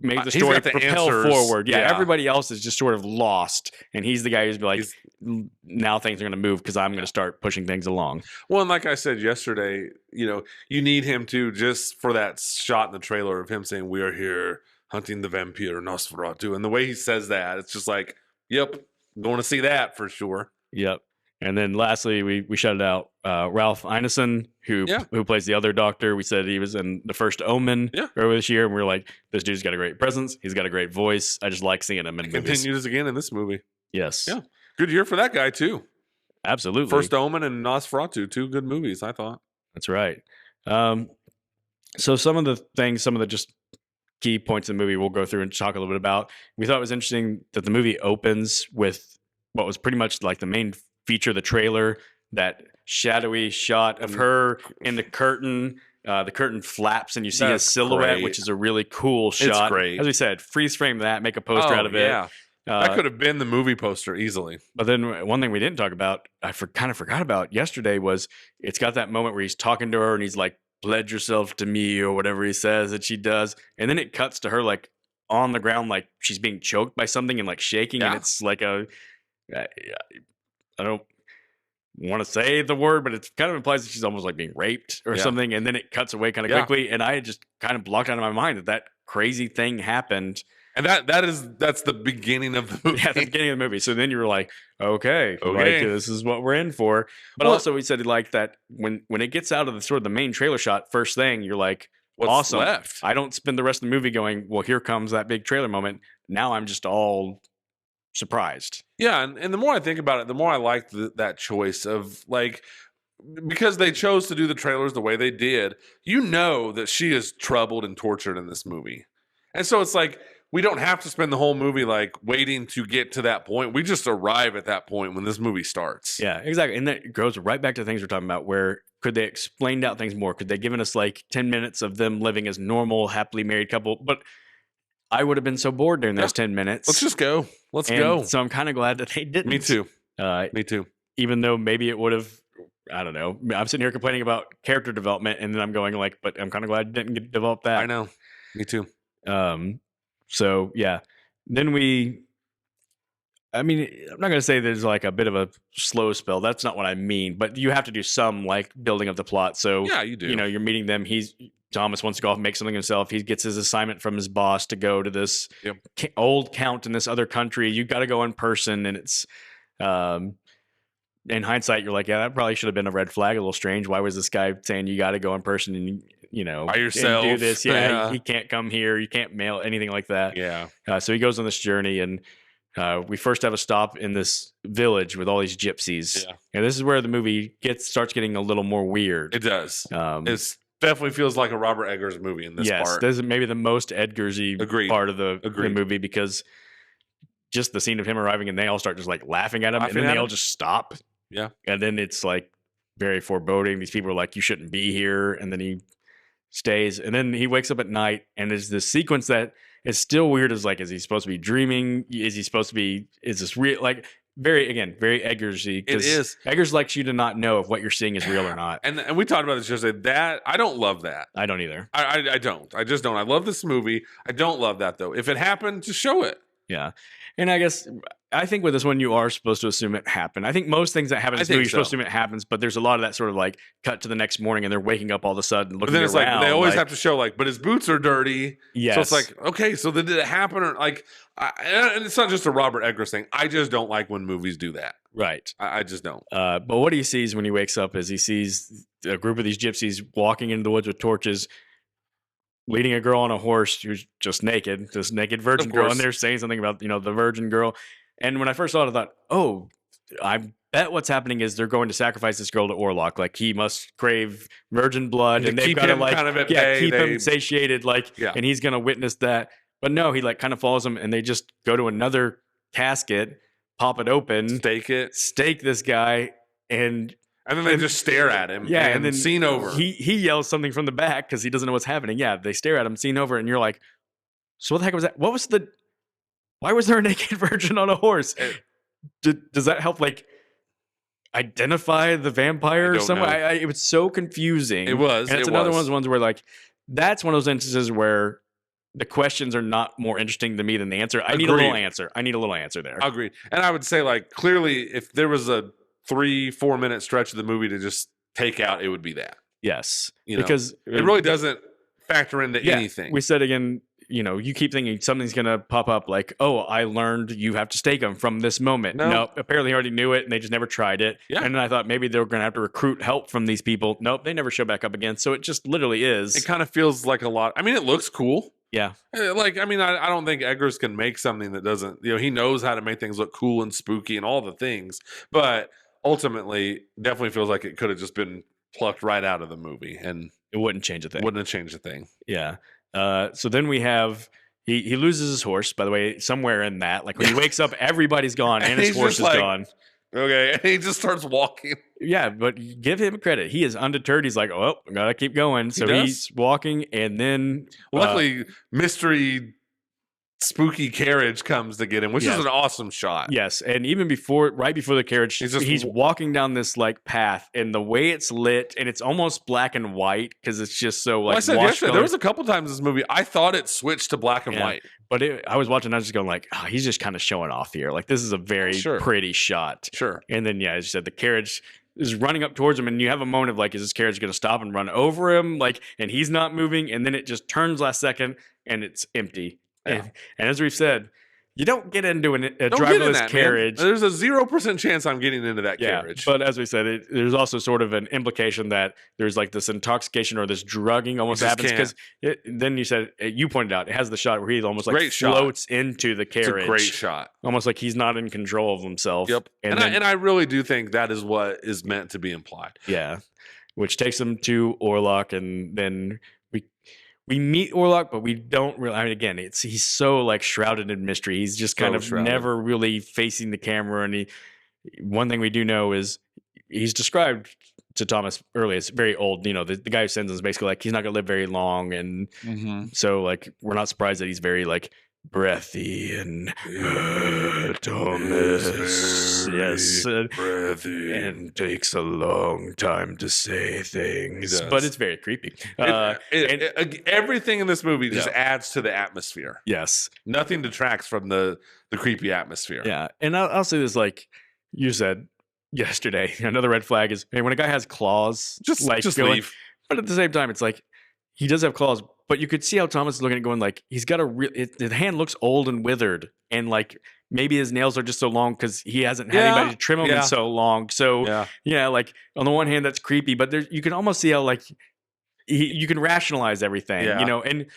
make the story propel forward. Yeah, everybody else is just sort of lost, and he's the guy who's like, now things are going to move because I'm going to start pushing things along. Well, and like I said yesterday, you need him to, just for that shot in the trailer of him saying, "We are here hunting the vampire Nosferatu," and the way he says that, it's just like, yep, going to see that for sure. Yep. And then lastly, we shouted out Ralph Ineson, who plays the other doctor. We said he was in the first Omen earlier this year, and we were like, this dude's got a great presence. He's got a great voice. I just like seeing him in movies. Continues again in this movie. Yes. Yeah. Good year for that guy, too. Absolutely. First Omen and Nosferatu, two good movies, I thought. That's right. So some of the just key points in the movie we'll go through and talk a little bit about. We thought it was interesting that the movie opens with what was pretty much like the main feature of the trailer, that shadowy shot of her in the curtain. The curtain flaps and you see a silhouette, which is a really cool shot. It's great. As we said, freeze frame that, make a poster out of it. Yeah. That could have been the movie poster easily. But then one thing we didn't talk about, I kind of forgot about yesterday, was it's got that moment where he's talking to her and he's like, "Pledge yourself to me," or whatever he says that she does. And then it cuts to her like on the ground, like she's being choked by something and like shaking. And it's like I don't want to say the word, but it kind of implies that she's almost like being raped or something. And then it cuts away kind of quickly. And I just kind of blocked out of my mind that crazy thing happened. And that's the beginning of the movie. Yeah, the beginning of the movie. So then you were like, okay. Like, this is what we're in for. But also we said like that when it gets out of the sort of the main trailer shot, first thing, you're like, what's awesome. Left? I don't spend the rest of the movie going, well, here comes that big trailer moment. Now I'm just all surprised. Yeah, and the more I think about it, the more I like that choice of like, because they chose to do the trailers the way they did, that she is troubled and tortured in this movie. And so it's like, we don't have to spend the whole movie like waiting to get to that point. We just arrive at that point when this movie starts. Yeah, exactly. And that goes right back to things we're talking about, where could they explained out things more? Could they given us like 10 minutes of them living as normal, happily married couple? But I would have been so bored during those 10 minutes. Let's just go. Let's go. So I'm kind of glad that they didn't. Me too. Me too. Even though maybe it would have, I don't know. I'm sitting here complaining about character development, and then I'm going like, but I'm kind of glad it didn't get to develop that. I know. Me too. So yeah, then I'm not going to say there's like a bit of a slow spell. That's not what I mean, but you have to do some like building of the plot. So yeah, you do. You're meeting them. Thomas wants to go off and make something himself. He gets his assignment from his boss to go to this old count in this other country. You got to go in person. And it's, in hindsight, you're like, yeah, that probably should have been a red flag. A little strange. Why was this guy saying you got to go in person and, by yourself, and do this? Yeah. He can't come here. You can't mail anything like that. Yeah. So he goes on this journey, and we first have a stop in this village with all these gypsies. Yeah. And this is where the movie starts getting a little more weird. It does. It definitely feels like a Robert Eggers movie in this part. Yes, this is maybe the most Eggers-y part of the movie, because just the scene of him arriving and they all start just like laughing at him, and then they all just stop. Yeah. And then it's like very foreboding. These people are like, you shouldn't be here. And then he stays, and then he wakes up at night, and there's this sequence that is still weird. Is like, is he supposed to be dreaming? Is he supposed to be? Is this real? Like very Eggersy. It is. Eggers likes you to not know if what you're seeing is real or not. And we talked about this yesterday. That I don't love that. I don't either. I don't. I just don't. I love this movie. I don't love that though. If it happened, just show it. Yeah, and I think with this one you are supposed to assume it happened. I think most things that happen in this movie you're supposed to assume it happens, but there's a lot of that sort of like cut to the next morning and they're waking up all of a sudden looking. But then it's like they always have to show like, but his boots are dirty. Yes. So it's like, okay, so then did it happen or like? And it's not just a Robert Eggers thing. I just don't like when movies do that. Right. I just don't. But what he sees when he wakes up is he sees a group of these gypsies walking into the woods with torches, leading a girl on a horse who's just naked, this naked virgin girl, and they're saying something about the virgin girl. And when I first saw it, I thought, oh, I bet what's happening is they're going to sacrifice this girl to Orlok. Like he must crave virgin blood, and they've got to like kind of keep him satiated, and he's going to witness that. But no, he like kind of follows them, and they just go to another casket, pop it open, stake this guy, and then they just stare at him. Yeah, and then scene over. He yells something from the back because he doesn't know what's happening. Yeah, they stare at him, scene over, and you're like, so what the heck was that? Why was there a naked virgin on a horse? Does that help like identify the vampire or something? It was so confusing. It was. And it's another one of those ones where like that's one of those instances where the questions are not more interesting to me than the answer. I need a little answer there. Agreed. And I would say like clearly if there was a 3-4 minute stretch of the movie to just take out, it would be that. Yes. Because it really doesn't factor into anything. We said again, you keep thinking something's going to pop up like, oh, I learned you have to stake them from this moment. No, apparently I already knew it and they just never tried it. Yeah. And then I thought maybe they were going to have to recruit help from these people. Nope, they never show back up again. So it just literally is. It kind of feels like a lot. I mean, it looks cool. Yeah. Like, I mean, I don't think Eggers can make something that doesn't, he knows how to make things look cool and spooky and all the things. But ultimately, definitely feels like it could have just been plucked right out of the movie. And it wouldn't change a thing. Wouldn't have changed a thing. Yeah. So then we have... He loses his horse, by the way, somewhere in that. Like when he wakes up, everybody's gone and his horse is gone. Okay. And he just starts walking. Yeah, but give him credit. He is undeterred. He's like, oh, I gotta keep going. So he's walking, and then luckily mystery spooky carriage comes to get him, which is an awesome shot. Yes, and even right before the carriage, he's walking down this like path, and the way it's lit, and it's almost black and white because it's just so like. Well, I said yesterday, there was a couple times in this movie I thought it switched to black and white, but I was watching, I was just going like, oh, he's just kind of showing off here. Like this is a very pretty shot. Sure. And then as you said, the carriage is running up towards him, and you have a moment of like, is this carriage going to stop and run over him? Like, and he's not moving, and then it just turns last second, and it's empty. Yeah. And as we've said, you don't get into a driverless carriage. Man. There's a 0% chance I'm getting into that carriage. But as we said, there's also sort of an implication that there's like this intoxication or this drugging almost happens because then you pointed out it has the shot where he almost like floats into the carriage. It's a great shot. Almost like he's not in control of himself. Yep. And I really do think that is what is meant to be implied. Yeah. Which takes him to Orlok, and then we meet Orlok, but we don't really. I mean, again, he's so like shrouded in mystery. He's just kind of never really facing the camera. And one thing we do know is he's described to Thomas earlier. It's very old. The guy who sends him is basically like he's not going to live very long, and so like we're not surprised that he's very like breathy and Thomas, yes, breathy, and takes a long time to say things, but it's very creepy. Everything in this movie just adds to the atmosphere. Yes, nothing detracts from the creepy atmosphere. Yeah, and I'll say this, like you said yesterday, another red flag is when a guy has claws, just leave. But at the same time, it's like he does have claws. But you could see how Thomas is looking at it going like he's got the hand looks old and withered, and like maybe his nails are just so long because he hasn't had anybody to trim them in so long. So like on the one hand that's creepy, but you can almost see how like you can rationalize everything, and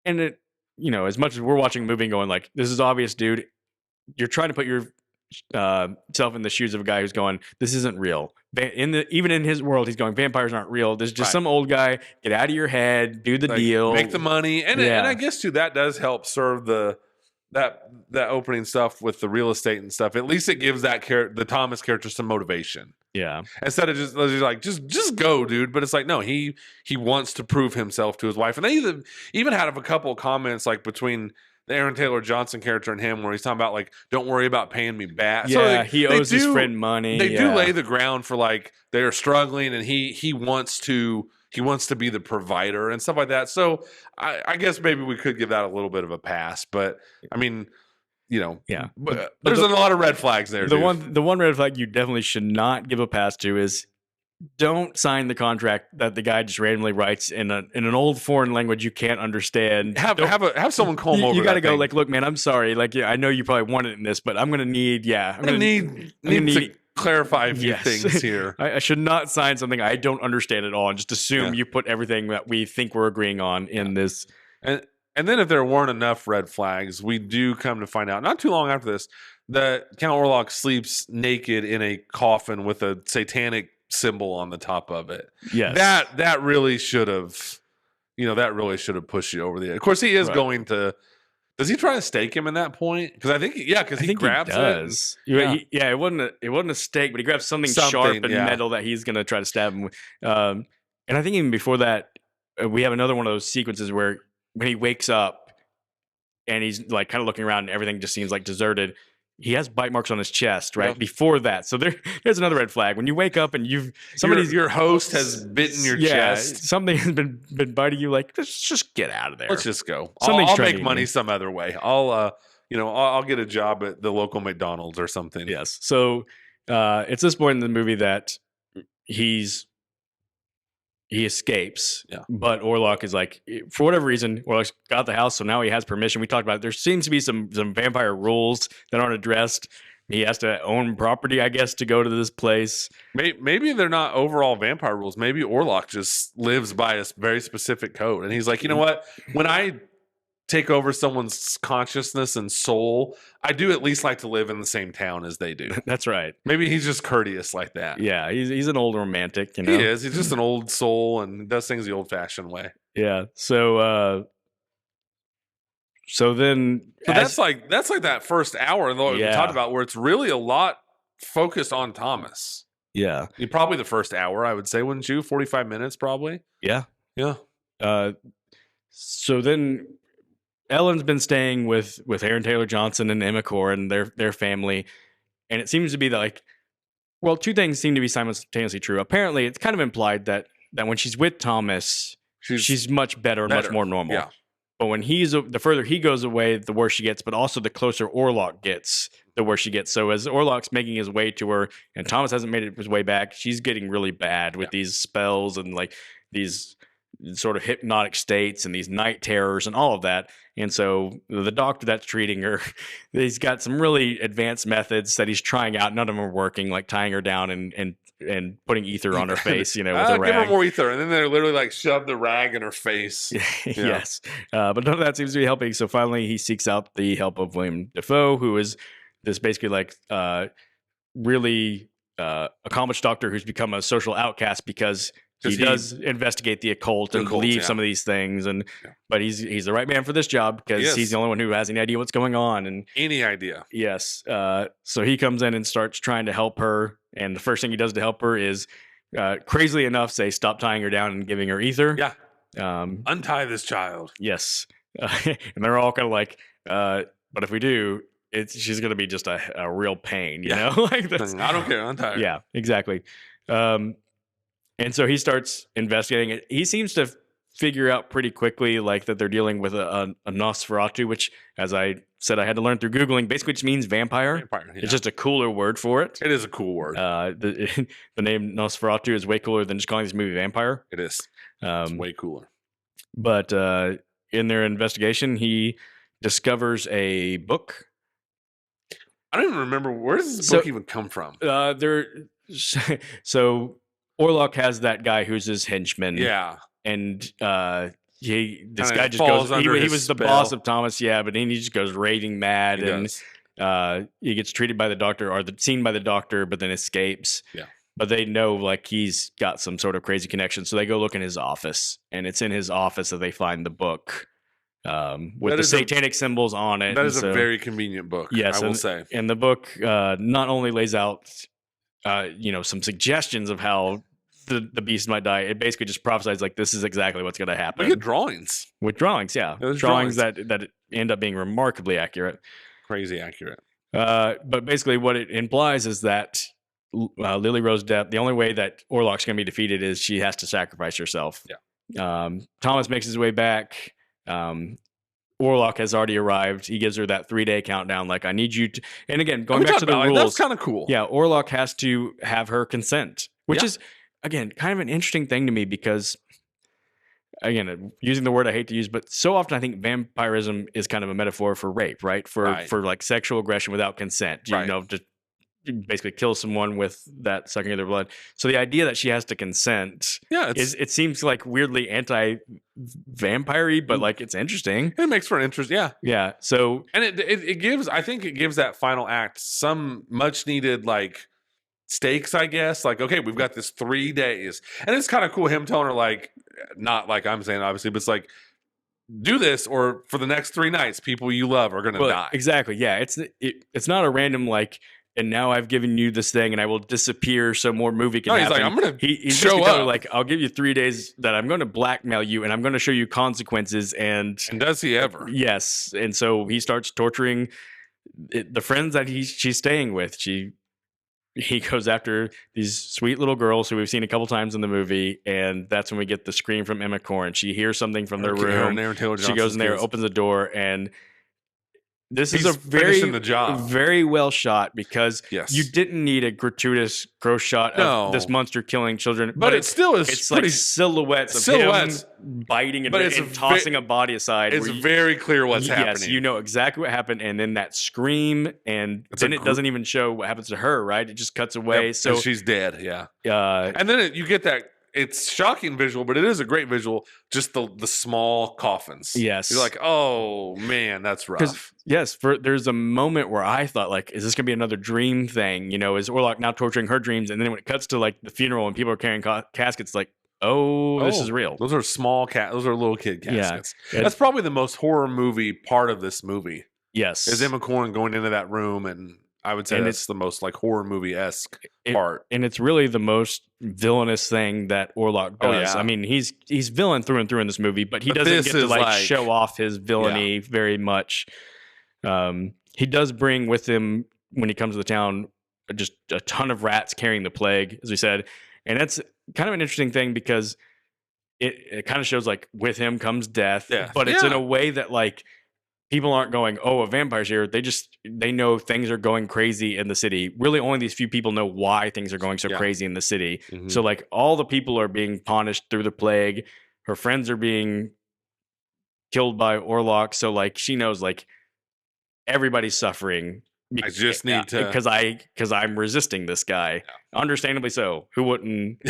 it as much as we're watching a movie and going like this is obvious, dude, you're trying to put your self in the shoes of a guy who's going, this isn't real. Even in his world, he's going, vampires aren't real. There's just some old guy. Get out of your head. Do the deal. Make the money. And I guess too, that does help serve the that opening stuff with the real estate and stuff, at least it gives the Thomas character some motivation. Yeah. Instead of just go, dude. But it's like, no, he wants to prove himself to his wife. And they even had a couple of comments like between the Aaron Taylor Johnson character and him, where he's talking about like, don't worry about paying me back. Yeah, so like, he owes his friend money. They do lay the ground for like they're struggling, and he wants to be the provider and stuff like that. So I guess maybe we could give that a little bit of a pass. But I mean, yeah. But there's a lot of red flags there. The one red flag you definitely should not give a pass to is don't sign the contract that the guy just randomly writes in an old foreign language you can't understand. Have someone comb over. You got to go like, look, man, I'm sorry. Like, yeah, I know you probably wanted in this, but I'm gonna need. Yeah, I'm gonna need to clarify a few things here. I should not sign something I don't understand at all and just assume you put everything that we think we're agreeing on in this. And then if there weren't enough red flags, we do come to find out not too long after this that Count Orlok sleeps naked in a coffin with a satanic symbol on the top of it. Yes. That really should have, pushed you over the edge. Of course, he is going to. Does he try to stake him in that point? Because I think, because he grabs it. It wasn't a stake, but he grabs something sharp and metal that he's going to try to stab him with. And I think even before that, we have another one of those sequences where when he wakes up and he's like kind of looking around and everything just seems like deserted, he has bite marks on his chest before that. So there's another red flag. When you wake up and your host has bitten your chest, something has been biting you. Like, let's just get out of there. Let's just go. I'll make money some other way. I'll get a job at the local McDonald's or something. Yes. So it's this point in the movie that he escapes, but Orlok is like, for whatever reason, Orlok's got the house, so now he has permission. We talked about it. There seems to be some vampire rules that aren't addressed. He has to own property, I guess, to go to this place. Maybe they're not overall vampire rules. Maybe Orlok just lives by a very specific code. And he's like, you know what? When I take over someone's consciousness and soul, I do at least like to live in the same town as they do. That's right. Maybe he's just courteous like that. Yeah, he's an old romantic, He is. He's just an old soul and does things the old-fashioned way. Yeah. So that's like that first hour that we talked about, where it's really a lot focused on Thomas. Yeah. Probably the first hour, I would say, wouldn't you? 45 minutes, probably. Yeah. Yeah. So then Ellen's been staying with Aaron Taylor Johnson and Emma Core and their family, and it seems to be that two things seem to be simultaneously true. Apparently, it's kind of implied that when she's with Thomas, she's much better and much more normal. Yeah. But when the further he goes away, the worse she gets. But also, the closer Orlok gets, the worse she gets. So as Orlok's making his way to her, and Thomas hasn't made his way back, she's getting really bad with these spells and like these sort of hypnotic states and these night terrors and all of that. And so the doctor that's treating her, he's got some really advanced methods that he's trying out. None of them are working, like tying her down and putting ether on her face, with a rag. Give her more ether. And then they're literally like shove the rag in her face. Yes. But none of that seems to be helping. So finally he seeks out the help of William Dafoe, who is this basically like really accomplished doctor who's become a social outcast because he does investigate the occult and believe some of these things, but he's the right man for this job because he's the only one who has any idea what's going on and any idea. Yes. So he comes in and starts trying to help her, and the first thing he does to help her is, crazily enough, say stop tying her down and giving her ether. Yeah. Untie this child. Yes. And they're all kind of like, but if we do, she's going to be just a real pain, you know? Like I don't care. Untie her. Yeah. Exactly. And so he starts investigating it. He seems to figure out pretty quickly, like that they're dealing with a Nosferatu, which, as I said, I had to learn through Googling, basically just means vampire. It's just a cooler word for it. It is a cool word. The name Nosferatu is way cooler than just calling this movie vampire. It is. It's way cooler. But in their investigation, he discovers a book. I don't even remember, where does this book even come from? So Orlok has that guy who's his henchman. Yeah. And this guy just goes he was the boss of Thomas, but then he just goes raving mad he gets treated by the doctor or seen by the doctor, but then escapes. Yeah. But they know like he's got some sort of crazy connection. So they go look in his office, and it's in his office that they find the book. with the satanic symbols on it. That is a very convenient book. Yes, I will say. And the book not only lays out, some suggestions of how the beast might die. It basically just prophesies like this is exactly what's going to happen. We get drawings. With drawings, yeah. Drawings that end up being remarkably accurate. Crazy accurate. But basically what it implies is that Lily Rose Depp, the only way that Orlok's going to be defeated is she has to sacrifice herself. Yeah. Thomas makes his way back. Orlok has already arrived. He gives her that 3-day countdown. Like, I need you to, and again, going back to the rules. That's kind of cool. Yeah. Orlok has to have her consent, which is, again, kind of an interesting thing to me because, again, using the word I hate to use, but so often I think vampirism is kind of a metaphor for rape, right? For like sexual aggression without consent. You know, just basically kill someone with that sucking of their blood. So the idea that she has to consent, it seems like weirdly anti-vampire-y, but like it's interesting. It makes for an interest, yeah. So and it gives, I think it gives that final act some much needed like stakes, I guess. Like, okay, we've got this 3 days, and it's kind of cool him telling her like, not like I'm saying obviously, but it's like, do this or for the next 3 nights, people you love are gonna die. Exactly, yeah. It's not a random like, and now I've given you this thing and I will disappear so more movie can happen. He's like, I'm going to show up. Like, I'll give you 3 days that I'm going to blackmail you and I'm going to show you consequences. And does he ever? Yes. And so he starts torturing the friends that she's staying with. He goes after these sweet little girls who we've seen a couple times in the movie. And that's when we get the scream from Emma Corrin. She hears something from their room. She goes in there, opens the door, and this is a very well shot because you didn't need a gratuitous gross shot of this monster killing children. But it still is. It's like silhouettes of him biting and tossing a body aside. It's very clear what's happening. Yes, you know exactly what happened. And then that scream, and then it doesn't even show what happens to her, right? It just cuts away. So she's dead, and then you get that. It's shocking visual, but it is a great visual. Just the small coffins. Yes. You're like, oh, man, that's rough. Yes, there's a moment where I thought, like, is this going to be another dream thing? You know, is Orlok now torturing her dreams? And then when it cuts to, like, the funeral and people are carrying caskets, like, this is real. Those are those are little kid caskets. Yeah. That's probably the most horror movie part of this movie. Yes. Is Emma Corrin going into that room, and I would say that's the most like horror movie-esque part. And it's really the most villainous thing that Orlok does. I mean, he's villain through and through in this movie, but he doesn't get to like show off his villainy very much. He does bring with him when he comes to the town just a ton of rats carrying the plague, as we said. And that's kind of an interesting thing because it kind of shows like with him comes death, but it's in a way that like people aren't going, oh, a vampire's here. They know things are going crazy in the city. Really, only these few people know why things are going so crazy in the city. Mm-hmm. So, like, all the people are being punished through the plague. Her friends are being killed by Orlok. So, like, she knows, like, everybody's suffering. I just need to... Because I'm resisting this guy. Yeah. Understandably so. Who wouldn't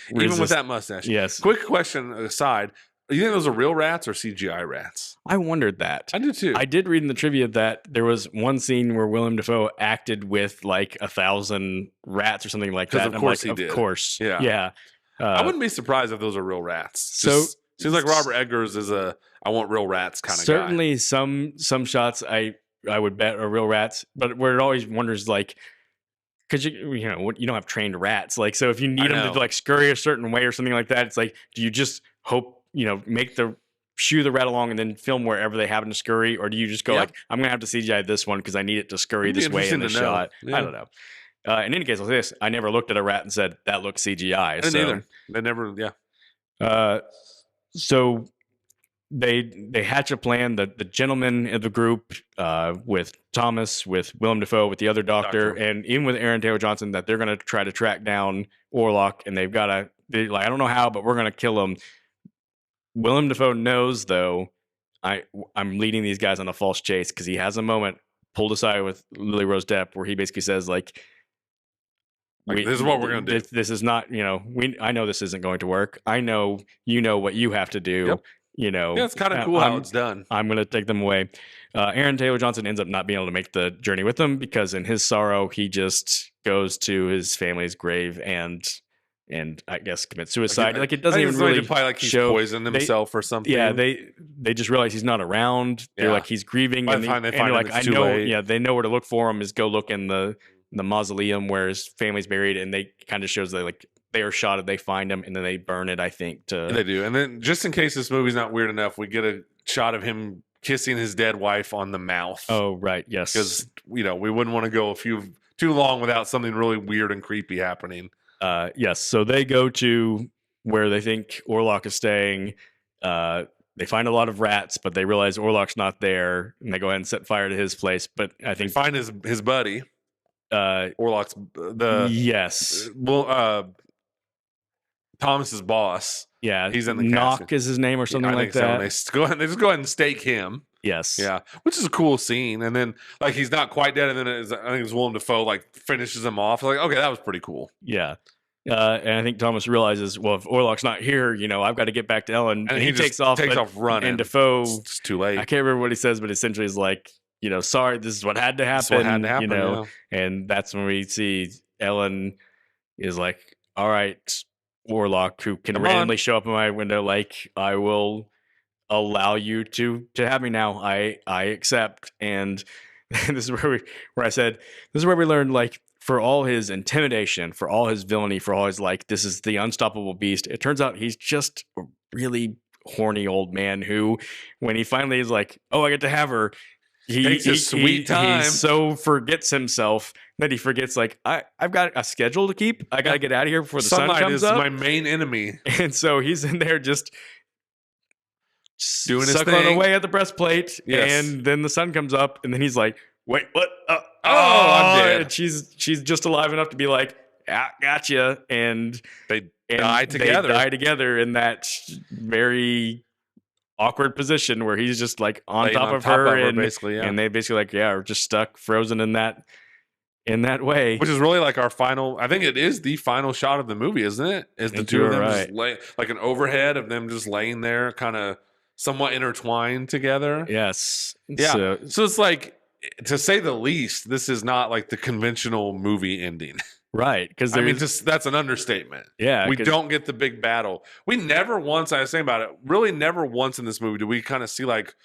Even with that mustache. Yes. Quick question aside. You think those are real rats or CGI rats? I wondered that. I did too. I did read in the trivia that there was one scene where Willem Dafoe acted with like 1,000 rats or something like that. Of course he did. Of course. Yeah. I wouldn't be surprised if those are real rats. Seems like Robert Eggers is I want real rats kind of guy. Certainly some shots I would bet are real rats, but where it always wonders like, because you don't have trained rats. Like, so if you need them to like scurry a certain way or something like that, it's like, do you just hope, shoo the rat along and then film wherever they happen to scurry? Or do you just go like, I'm going to have to CGI this one because I need it to scurry this way in the shot? Yeah. I don't know. In any case, like this, I never looked at a rat and said, that looks CGI. I didn't either. They never, So they hatch a plan. The gentleman of the group with Thomas, with Willem Dafoe, with the other doctor, and even with Aaron Taylor Johnson, that they're going to try to track down Orlok, and they've got to, I don't know how, but we're going to kill him. Willem Dafoe knows, though, I'm leading these guys on a false chase because he has a moment pulled aside with Lily Rose Depp where he basically says, like this is what we're going to do. This is not, I know this isn't going to work. I know what you have to do. Yep. It's kind of cool how it's done. I'm going to take them away. Aaron Taylor Johnson ends up not being able to make the journey with them because in his sorrow, he just goes to his family's grave and and I guess commit suicide. Like it doesn't I even think it's really probably like he's show poisoned himself or something. Yeah, they just realize he's not around. They're Yeah. like he's grieving, By and the time they and find they're him, like, it's I too know. late. Yeah, they know where to look for him. Is go look in the mausoleum where his family's buried, and they kind of shows they are shot. They find him, and then they burn it. I think They do. And then just in case this movie's not weird enough, we get a shot of him kissing his dead wife on the mouth. Oh right, yes. Because we wouldn't want to go too long without something really weird and creepy happening. Yes. So they go to where they think Orlok is staying. They find a lot of rats, but they realize Orlok's not there, and they go ahead and set fire to his place. But I think they find his buddy. Orlok's yes. Thomas's boss. Yeah, he's in the Knock is his name or something like that. They just go ahead and stake him. Yes. Yeah, which is a cool scene. And then like he's not quite dead, and then I think it's Willem Dafoe like finishes him off. Like, okay, that was pretty cool. Yeah. And I think Thomas realizes, well, if Orlok's not here, I've got to get back to Ellen. And he takes off running. And Dafoe, it's too late. I can't remember what he says, but essentially is like, sorry, this is what had to happen. And that's when we see Ellen is like, all right, Orlok, who can randomly show up in my window, like, I will allow you to have me now. I accept. And this is where I said, this is where we learned, like, for all his intimidation, for all his villainy, for all his like, this is the unstoppable beast. It turns out he's just a really horny old man who, when he finally is like, oh, I get to have her, he so forgets himself that he forgets, like, I've got a schedule to keep. I got to get out of here before the sun comes up. Sunlight is my main enemy. And so he's in there just doing his suckling thing away at the breastplate. Yes. And then the sun comes up, and then he's like, wait, what? I'm dead. And she's just alive enough to be like, gotcha. And they die together. They die together in that very awkward position where he's just like on top of her, and basically, yeah. And they basically like, are just stuck, frozen in that way. Which is really like our final, I think it is the final shot of the movie, isn't it? Is the two of them just like an overhead of them just laying there, kind of somewhat intertwined together. Yes. Yeah. So it's like, to say the least, this is not like the conventional movie ending. Right. Because that's an understatement. Yeah. We don't get the big battle. We never once, I was saying about it, really never once in this movie do we kind of see like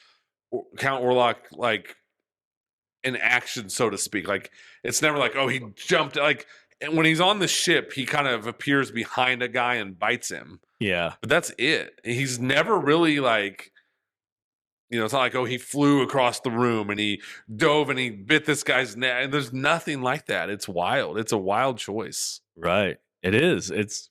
Count Orlok like in action, so to speak. Like it's never like, oh, he jumped. Like when he's on the ship, he kind of appears behind a guy and bites him. Yeah. But that's it. He's never really like, it's not like, oh, he flew across the room and he dove and he bit this guy's neck. And there's nothing like that. It's wild. It's a wild choice. Right. It is. It's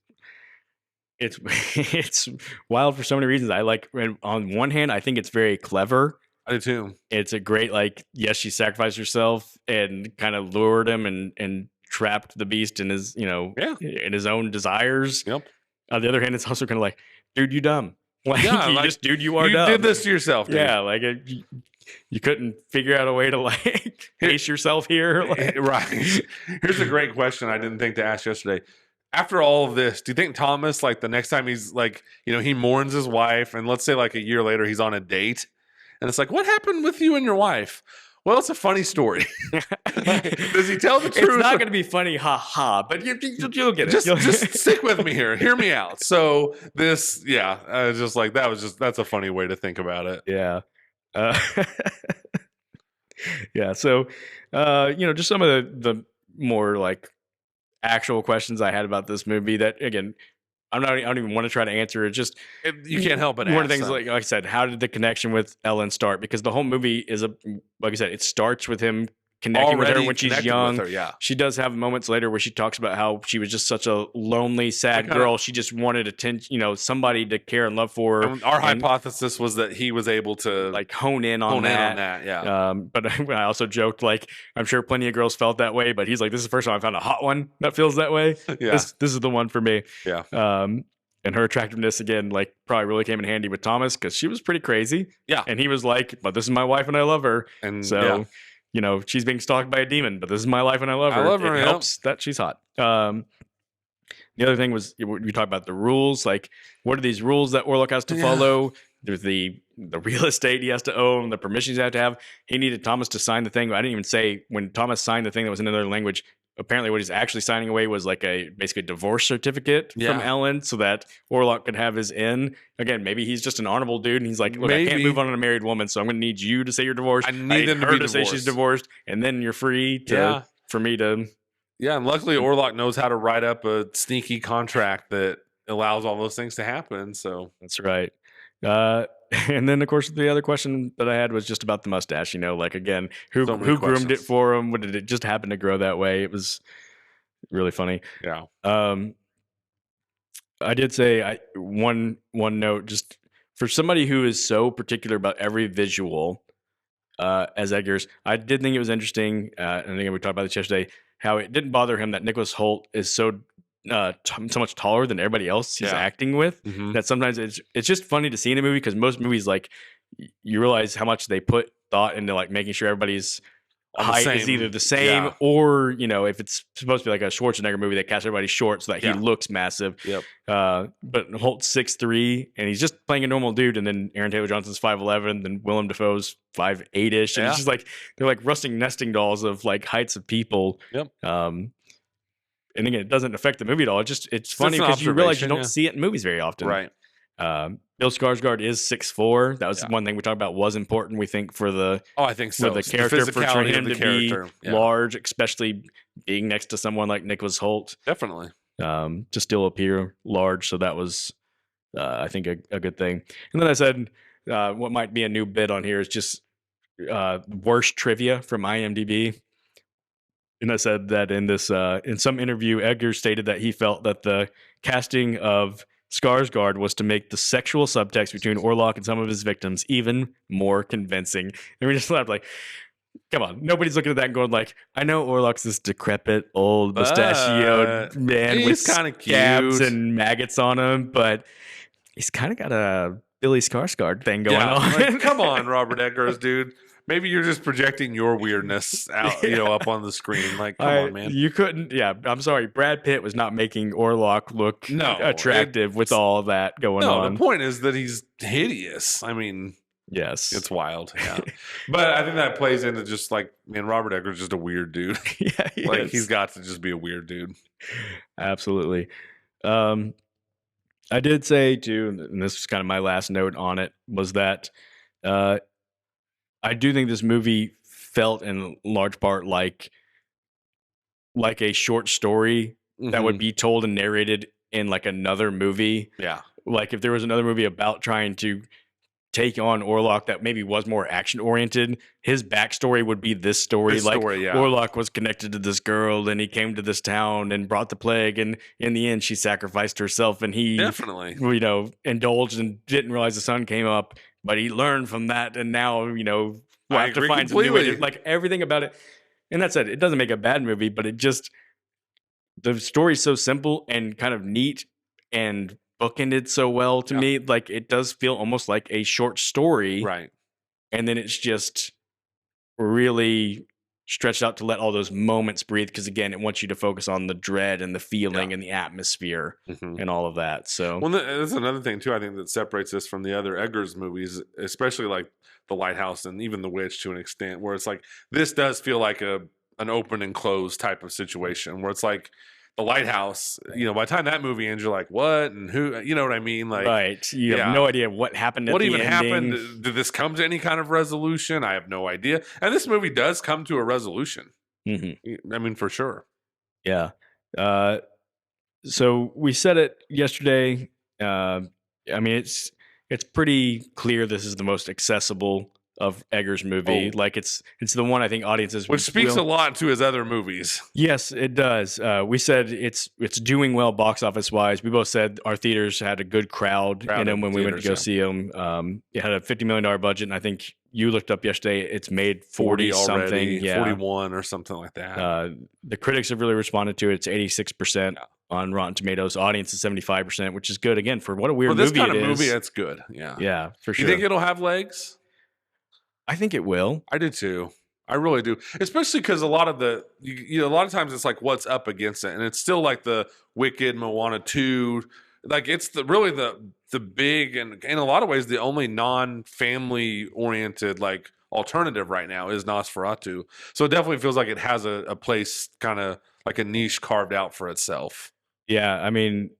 wild for so many reasons. I like, on one hand, I think it's very clever. I do too. It's a great, like, yes, she sacrificed herself and kind of lured him and trapped the beast in his, in his own desires. Yep. On the other hand, it's also kind of like, dude, you dumb. Like, you are dumb. You did this to yourself, dude. Yeah, like you couldn't figure out a way to like pace yourself here. Like. Right. Here's a great question I didn't think to ask yesterday. After all of this, do you think Thomas, like the next time he's like, he mourns his wife, and let's say like a year later he's on a date, and it's like, what happened with you and your wife? Well, it's a funny story. Does he tell the truth? It's not going to be funny, but you'll get it. Just stick with me here. Hear me out. So this, just like that's a funny way to think about it. Yeah. Yeah. So, just some of the more like actual questions I had about this movie that, again, I don't even want to try to answer it. Just you can't help but one ask of the things, them. like I said, how did the connection with Ellen start? Because the whole movie is like I said, it starts with him connecting with her when she's young. She does have moments later where she talks about how she was just such a lonely, sad girl. She just wanted attention, somebody to care and love for her. Our hypothesis was that he was able to like hone in on that. Yeah. But I also joked, like, I'm sure plenty of girls felt that way, but he's like, this is the first time I found a hot one that feels that way. Yeah. This is the one for me. Yeah. And her attractiveness, again, like, probably really came in handy with Thomas because she was pretty crazy. Yeah. And he was like, but this is my wife and I love her. And so she's being stalked by a demon, but this is my life and I love her. It helps that she's hot. The other thing was, we talked about the rules. Like, what are these rules that Orlok has to follow? There's the real estate he has to own, the permissions he has to have. He needed Thomas to sign the thing. I didn't even say when Thomas signed the thing that was in another language, apparently what he's actually signing away was like a basically divorce certificate from Yeah. Ellen so that Orlok could have his in. Again, maybe he's just an honorable dude and he's like, look, I can't move on a married woman, so I'm going to need you to say you're divorced. I need them to her be to say she's divorced, and then you're free for me to. Yeah, and luckily Orlok knows how to write up a sneaky contract that allows all those things to happen. So that's right. And then, of course, the other question that I had was just about the mustache. You know, like again, who groomed it for him? What did it just happen to grow that way? It was really funny. Yeah. I did say one note just for somebody who is so particular about every visual as Eggers. I did think it was interesting, and again we talked about this yesterday. How it didn't bother him that Nicholas Hoult is so much taller than everybody else he's acting with. Mm-hmm. That sometimes it's just funny to see in a movie because most movies like you realize how much they put thought into like making sure everybody's height is either the same or if it's supposed to be like a Schwarzenegger movie, they cast everybody short so that he looks massive. Yep. But Holt's 6'3", and he's just playing a normal dude, and then Aaron Taylor Johnson's 5'11", then Willem Dafoe's 5'8"-ish, and it's just like they're like rusting nesting dolls of like heights of people. Yep. And again, it doesn't affect the movie at all. It's funny because you realize you don't see it in movies very often. Right. Bill Skarsgård is 6'4". That was one thing we talked about was important, we think, for the I think so. For the character, for him to be large, especially being next to someone like Nicholas Hoult. Definitely. To still appear large. So that was, I think, a good thing. And then I said, what might be a new bit on here is just worst trivia from IMDb. And I said that in this, in some interview, Edgar stated that he felt that the casting of Skarsgård was to make the sexual subtext between Orlok and some of his victims even more convincing. And we just laughed like, come on, nobody's looking at that and going like, I know Orlok's this decrepit old mustachioed man with scabs and maggots on him, but he's kind of got a Billy Skarsgård thing going on. Like, come on, Robert Eggers, dude. Maybe you're just projecting your weirdness out, up on the screen. Like, come on, man. You couldn't. Yeah, I'm sorry. Brad Pitt was not making Orlok look attractive with all that going on. The point is that he's hideous. I mean, yes, it's wild. Yeah, but I think that plays into just like, man, Robert Eggers is just a weird dude. Yeah, he's got to just be a weird dude. Absolutely. I did say too, and this was kind of my last note on it, was that I do think this movie felt in large part like a short story that would be told and narrated in like another movie. Yeah. Like if there was another movie about trying to take on Orlok that maybe was more action oriented, his backstory would be this story. Orlok was connected to this girl and he came to this town and brought the plague, and in the end she sacrificed herself, and he definitely indulged and didn't realize the sun came up, but he learned from that, and now we'll have to find some new way. Like everything about it. And that said, it doesn't make a bad movie, but it just, the story's so simple and kind of neat and bookended so well to me. Like it does feel almost like a short story. Right. And then it's just really stretched out to let all those moments breathe. Because again, it wants you to focus on the dread and the feeling and the atmosphere and all of that. So, well, that's another thing too, I think, that separates this from the other Eggers movies, especially like The Lighthouse and even The Witch to an extent, where it's like, this does feel like an open and closed type of situation where it's like, The Lighthouse, by the time that movie ends, you're like, what and who? You know what I mean? Like, right. You have no idea what happened. What even happened? Did this come to any kind of resolution? I have no idea. And this movie does come to a resolution. Mm-hmm. I mean, for sure. Yeah. So we said it yesterday. I mean, it's pretty clear this is the most accessible of Eggers' movie. Like it's the one I think audiences, which speaks a lot to his other movies. Yes, it does. We said it's doing well box office wise. We both said our theaters had a good crowd in them when we went to go see them. It had a $50 million budget, and I think you looked up yesterday, it's made 40 something, 41 or something like that. The critics have really responded to it. It's 86% on Rotten Tomatoes. Audience is 75%, which is good again for what a weird movie it is. For this kind of movie, that's good. Yeah, for sure. You think it'll have legs? I think it will. I do too. I really do. Especially because a lot of a lot of times it's like what's up against it, and it's still like the Wicked, Moana 2. Like it's the big, and in a lot of ways the only non-family oriented like alternative right now is Nosferatu. So it definitely feels like it has a place, kind of like a niche carved out for itself. Yeah, I mean,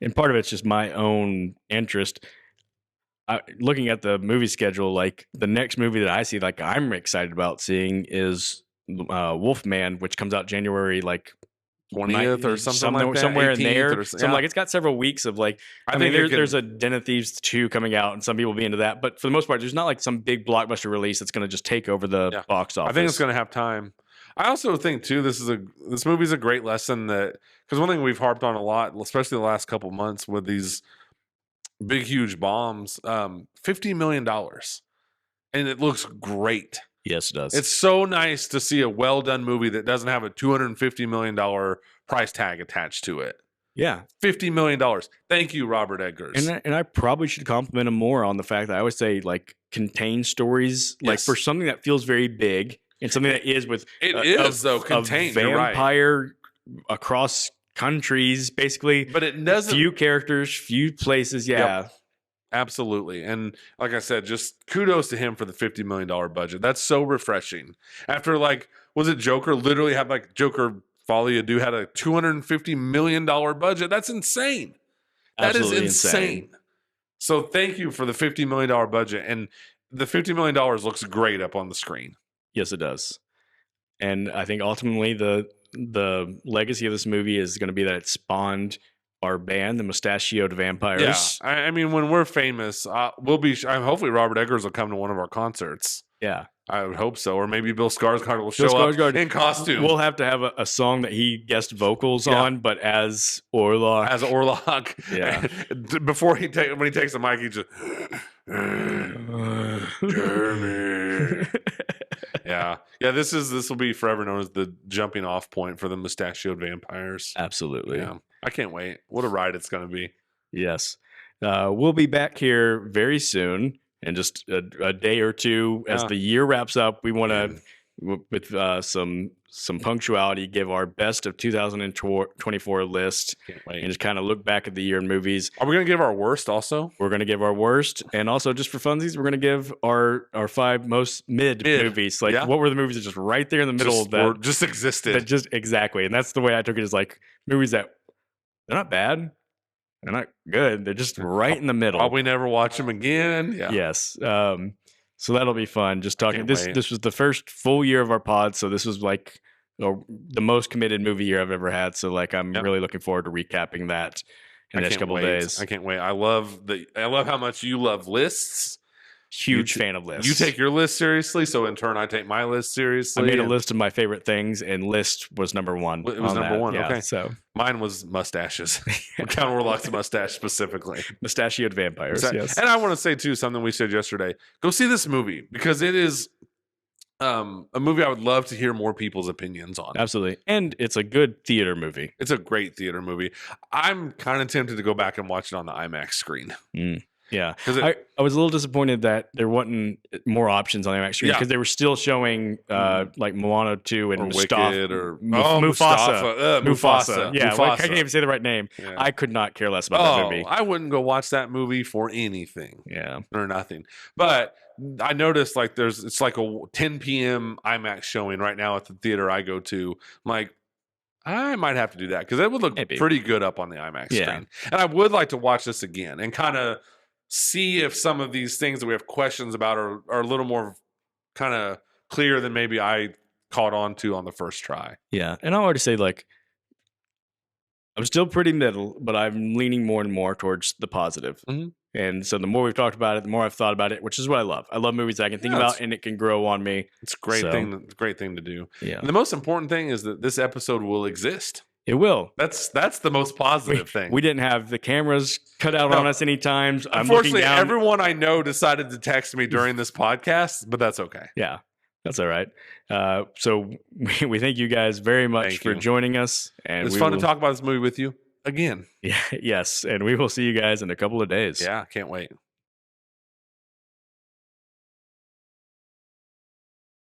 and part of it's just my own interest. Looking at the movie schedule, like the next movie that I see, like I'm excited about seeing is Wolfman, which comes out January like 20th or something like that, somewhere in 18th there. or So I'm like, it's got several weeks of like. I mean, there's a Den of Thieves 2 coming out, and some people will be into that. But for the most part, there's not like some big blockbuster release that's going to just take over the box office. I think it's going to have time. I also think too, this movie's a great lesson, that because one thing we've harped on a lot, especially the last couple months with these big huge bombs, $50 million, and it looks great. Yes, it does. It's so nice to see a well done movie that doesn't have a $250 million price tag attached to it. Yeah, $50 million. Thank you, Robert Eggers. And I probably should compliment him more on the fact that I always say like contain stories, like for something that feels very big and something that is with contained, a vampire across countries, basically. But it doesn't. Few characters, few places. Yeah. Yep. Absolutely. And like I said, just kudos to him for the $50 million budget. That's so refreshing. After was it Joker? Literally had Joker Folie à Deux had a $250 million budget. That's insane. Absolutely that is insane. So thank you for the $50 million budget. And the $50 million looks great up on the screen. Yes, it does. And I think ultimately the legacy of this movie is going to be that it spawned our band, the Mustachioed Vampires. Yeah, I mean, when we're famous, we'll be. Hopefully, Robert Eggers will come to one of our concerts. Yeah, I would hope so. Or maybe Bill Skarsgård will show up in costume. We'll have to have a song that he guest vocals on, but as Orlok. As Orlok. Yeah. Before when he takes the mic, he just Jeremy. Yeah. This will be forever known as the jumping off point for the Mustachioed Vampires. Absolutely. Yeah. I can't wait. What a ride it's going to be. Yes. We'll be back here very soon, in just a day or two as the year wraps up. We want to, with some punctuality, give our best of 2024 list and just kind of look back at the year in movies. Are we going to give our worst also? We're going to give our worst. And also, just for funsies, we're going to give our 5 most mid movies. Like, what were the movies that just right there in the middle that just existed? That just, exactly. And that's the way I took it, is like movies that they're not bad. They're not good. They're just right in the middle. Probably never watch them again. Yeah. Yes. So that'll be fun. Just talking. This was the first full year of our pod, so this was like the most committed movie year I've ever had. So like, I'm really looking forward to recapping that in the next couple of days. I can't wait. I love how much you love lists. Huge fan of lists. You take your list seriously, so in turn I take my list seriously. I made a list of my favorite things, and list was number one. It was number one. Yeah, okay, so mine was mustaches. Count Orlok's mustache specifically. Mustachioed Vampires. Yes. And I want to say too something we said yesterday. Go see this movie, because it is a movie I would love to hear more people's opinions on. Absolutely. And it's a good theater movie. It's a great theater movie. I'm kind of tempted to go back and watch it on the IMAX screen. Yeah, I was a little disappointed that there wasn't more options on the IMAX screen, because they were still showing like Moana 2 and Wicked or Mufasa. Mufasa. Yeah, Mufasa. Like, I can't even say the right name. Yeah. I could not care less about that movie. I wouldn't go watch that movie for anything. Yeah, or nothing. But I noticed it's like a 10 p.m. IMAX showing right now at the theater I go to. I'm like, I might have to do that, because it would look pretty good up on the IMAX screen. And I would like to watch this again and kind of see if some of these things that we have questions about are a little more kind of clear than maybe I caught on to on the first try. Yeah. And I already say, like, I'm still pretty middle, but I'm leaning more and more towards the positive. Mm-hmm. And so the more we've talked about it, the more I've thought about it, which is what I love. I love movies that I can think about and it can grow on me. It's a great thing to do. Yeah. And the most important thing is that this episode will exist. It will. That's the most positive thing. We didn't have the cameras cut out on us any times. Unfortunately, everyone I know decided to text me during this podcast, but that's okay. Yeah, that's all right. So we thank you guys very much for joining us. And it's fun to talk about this movie with you again. Yeah, yes. And we will see you guys in a couple of days. Yeah, can't wait.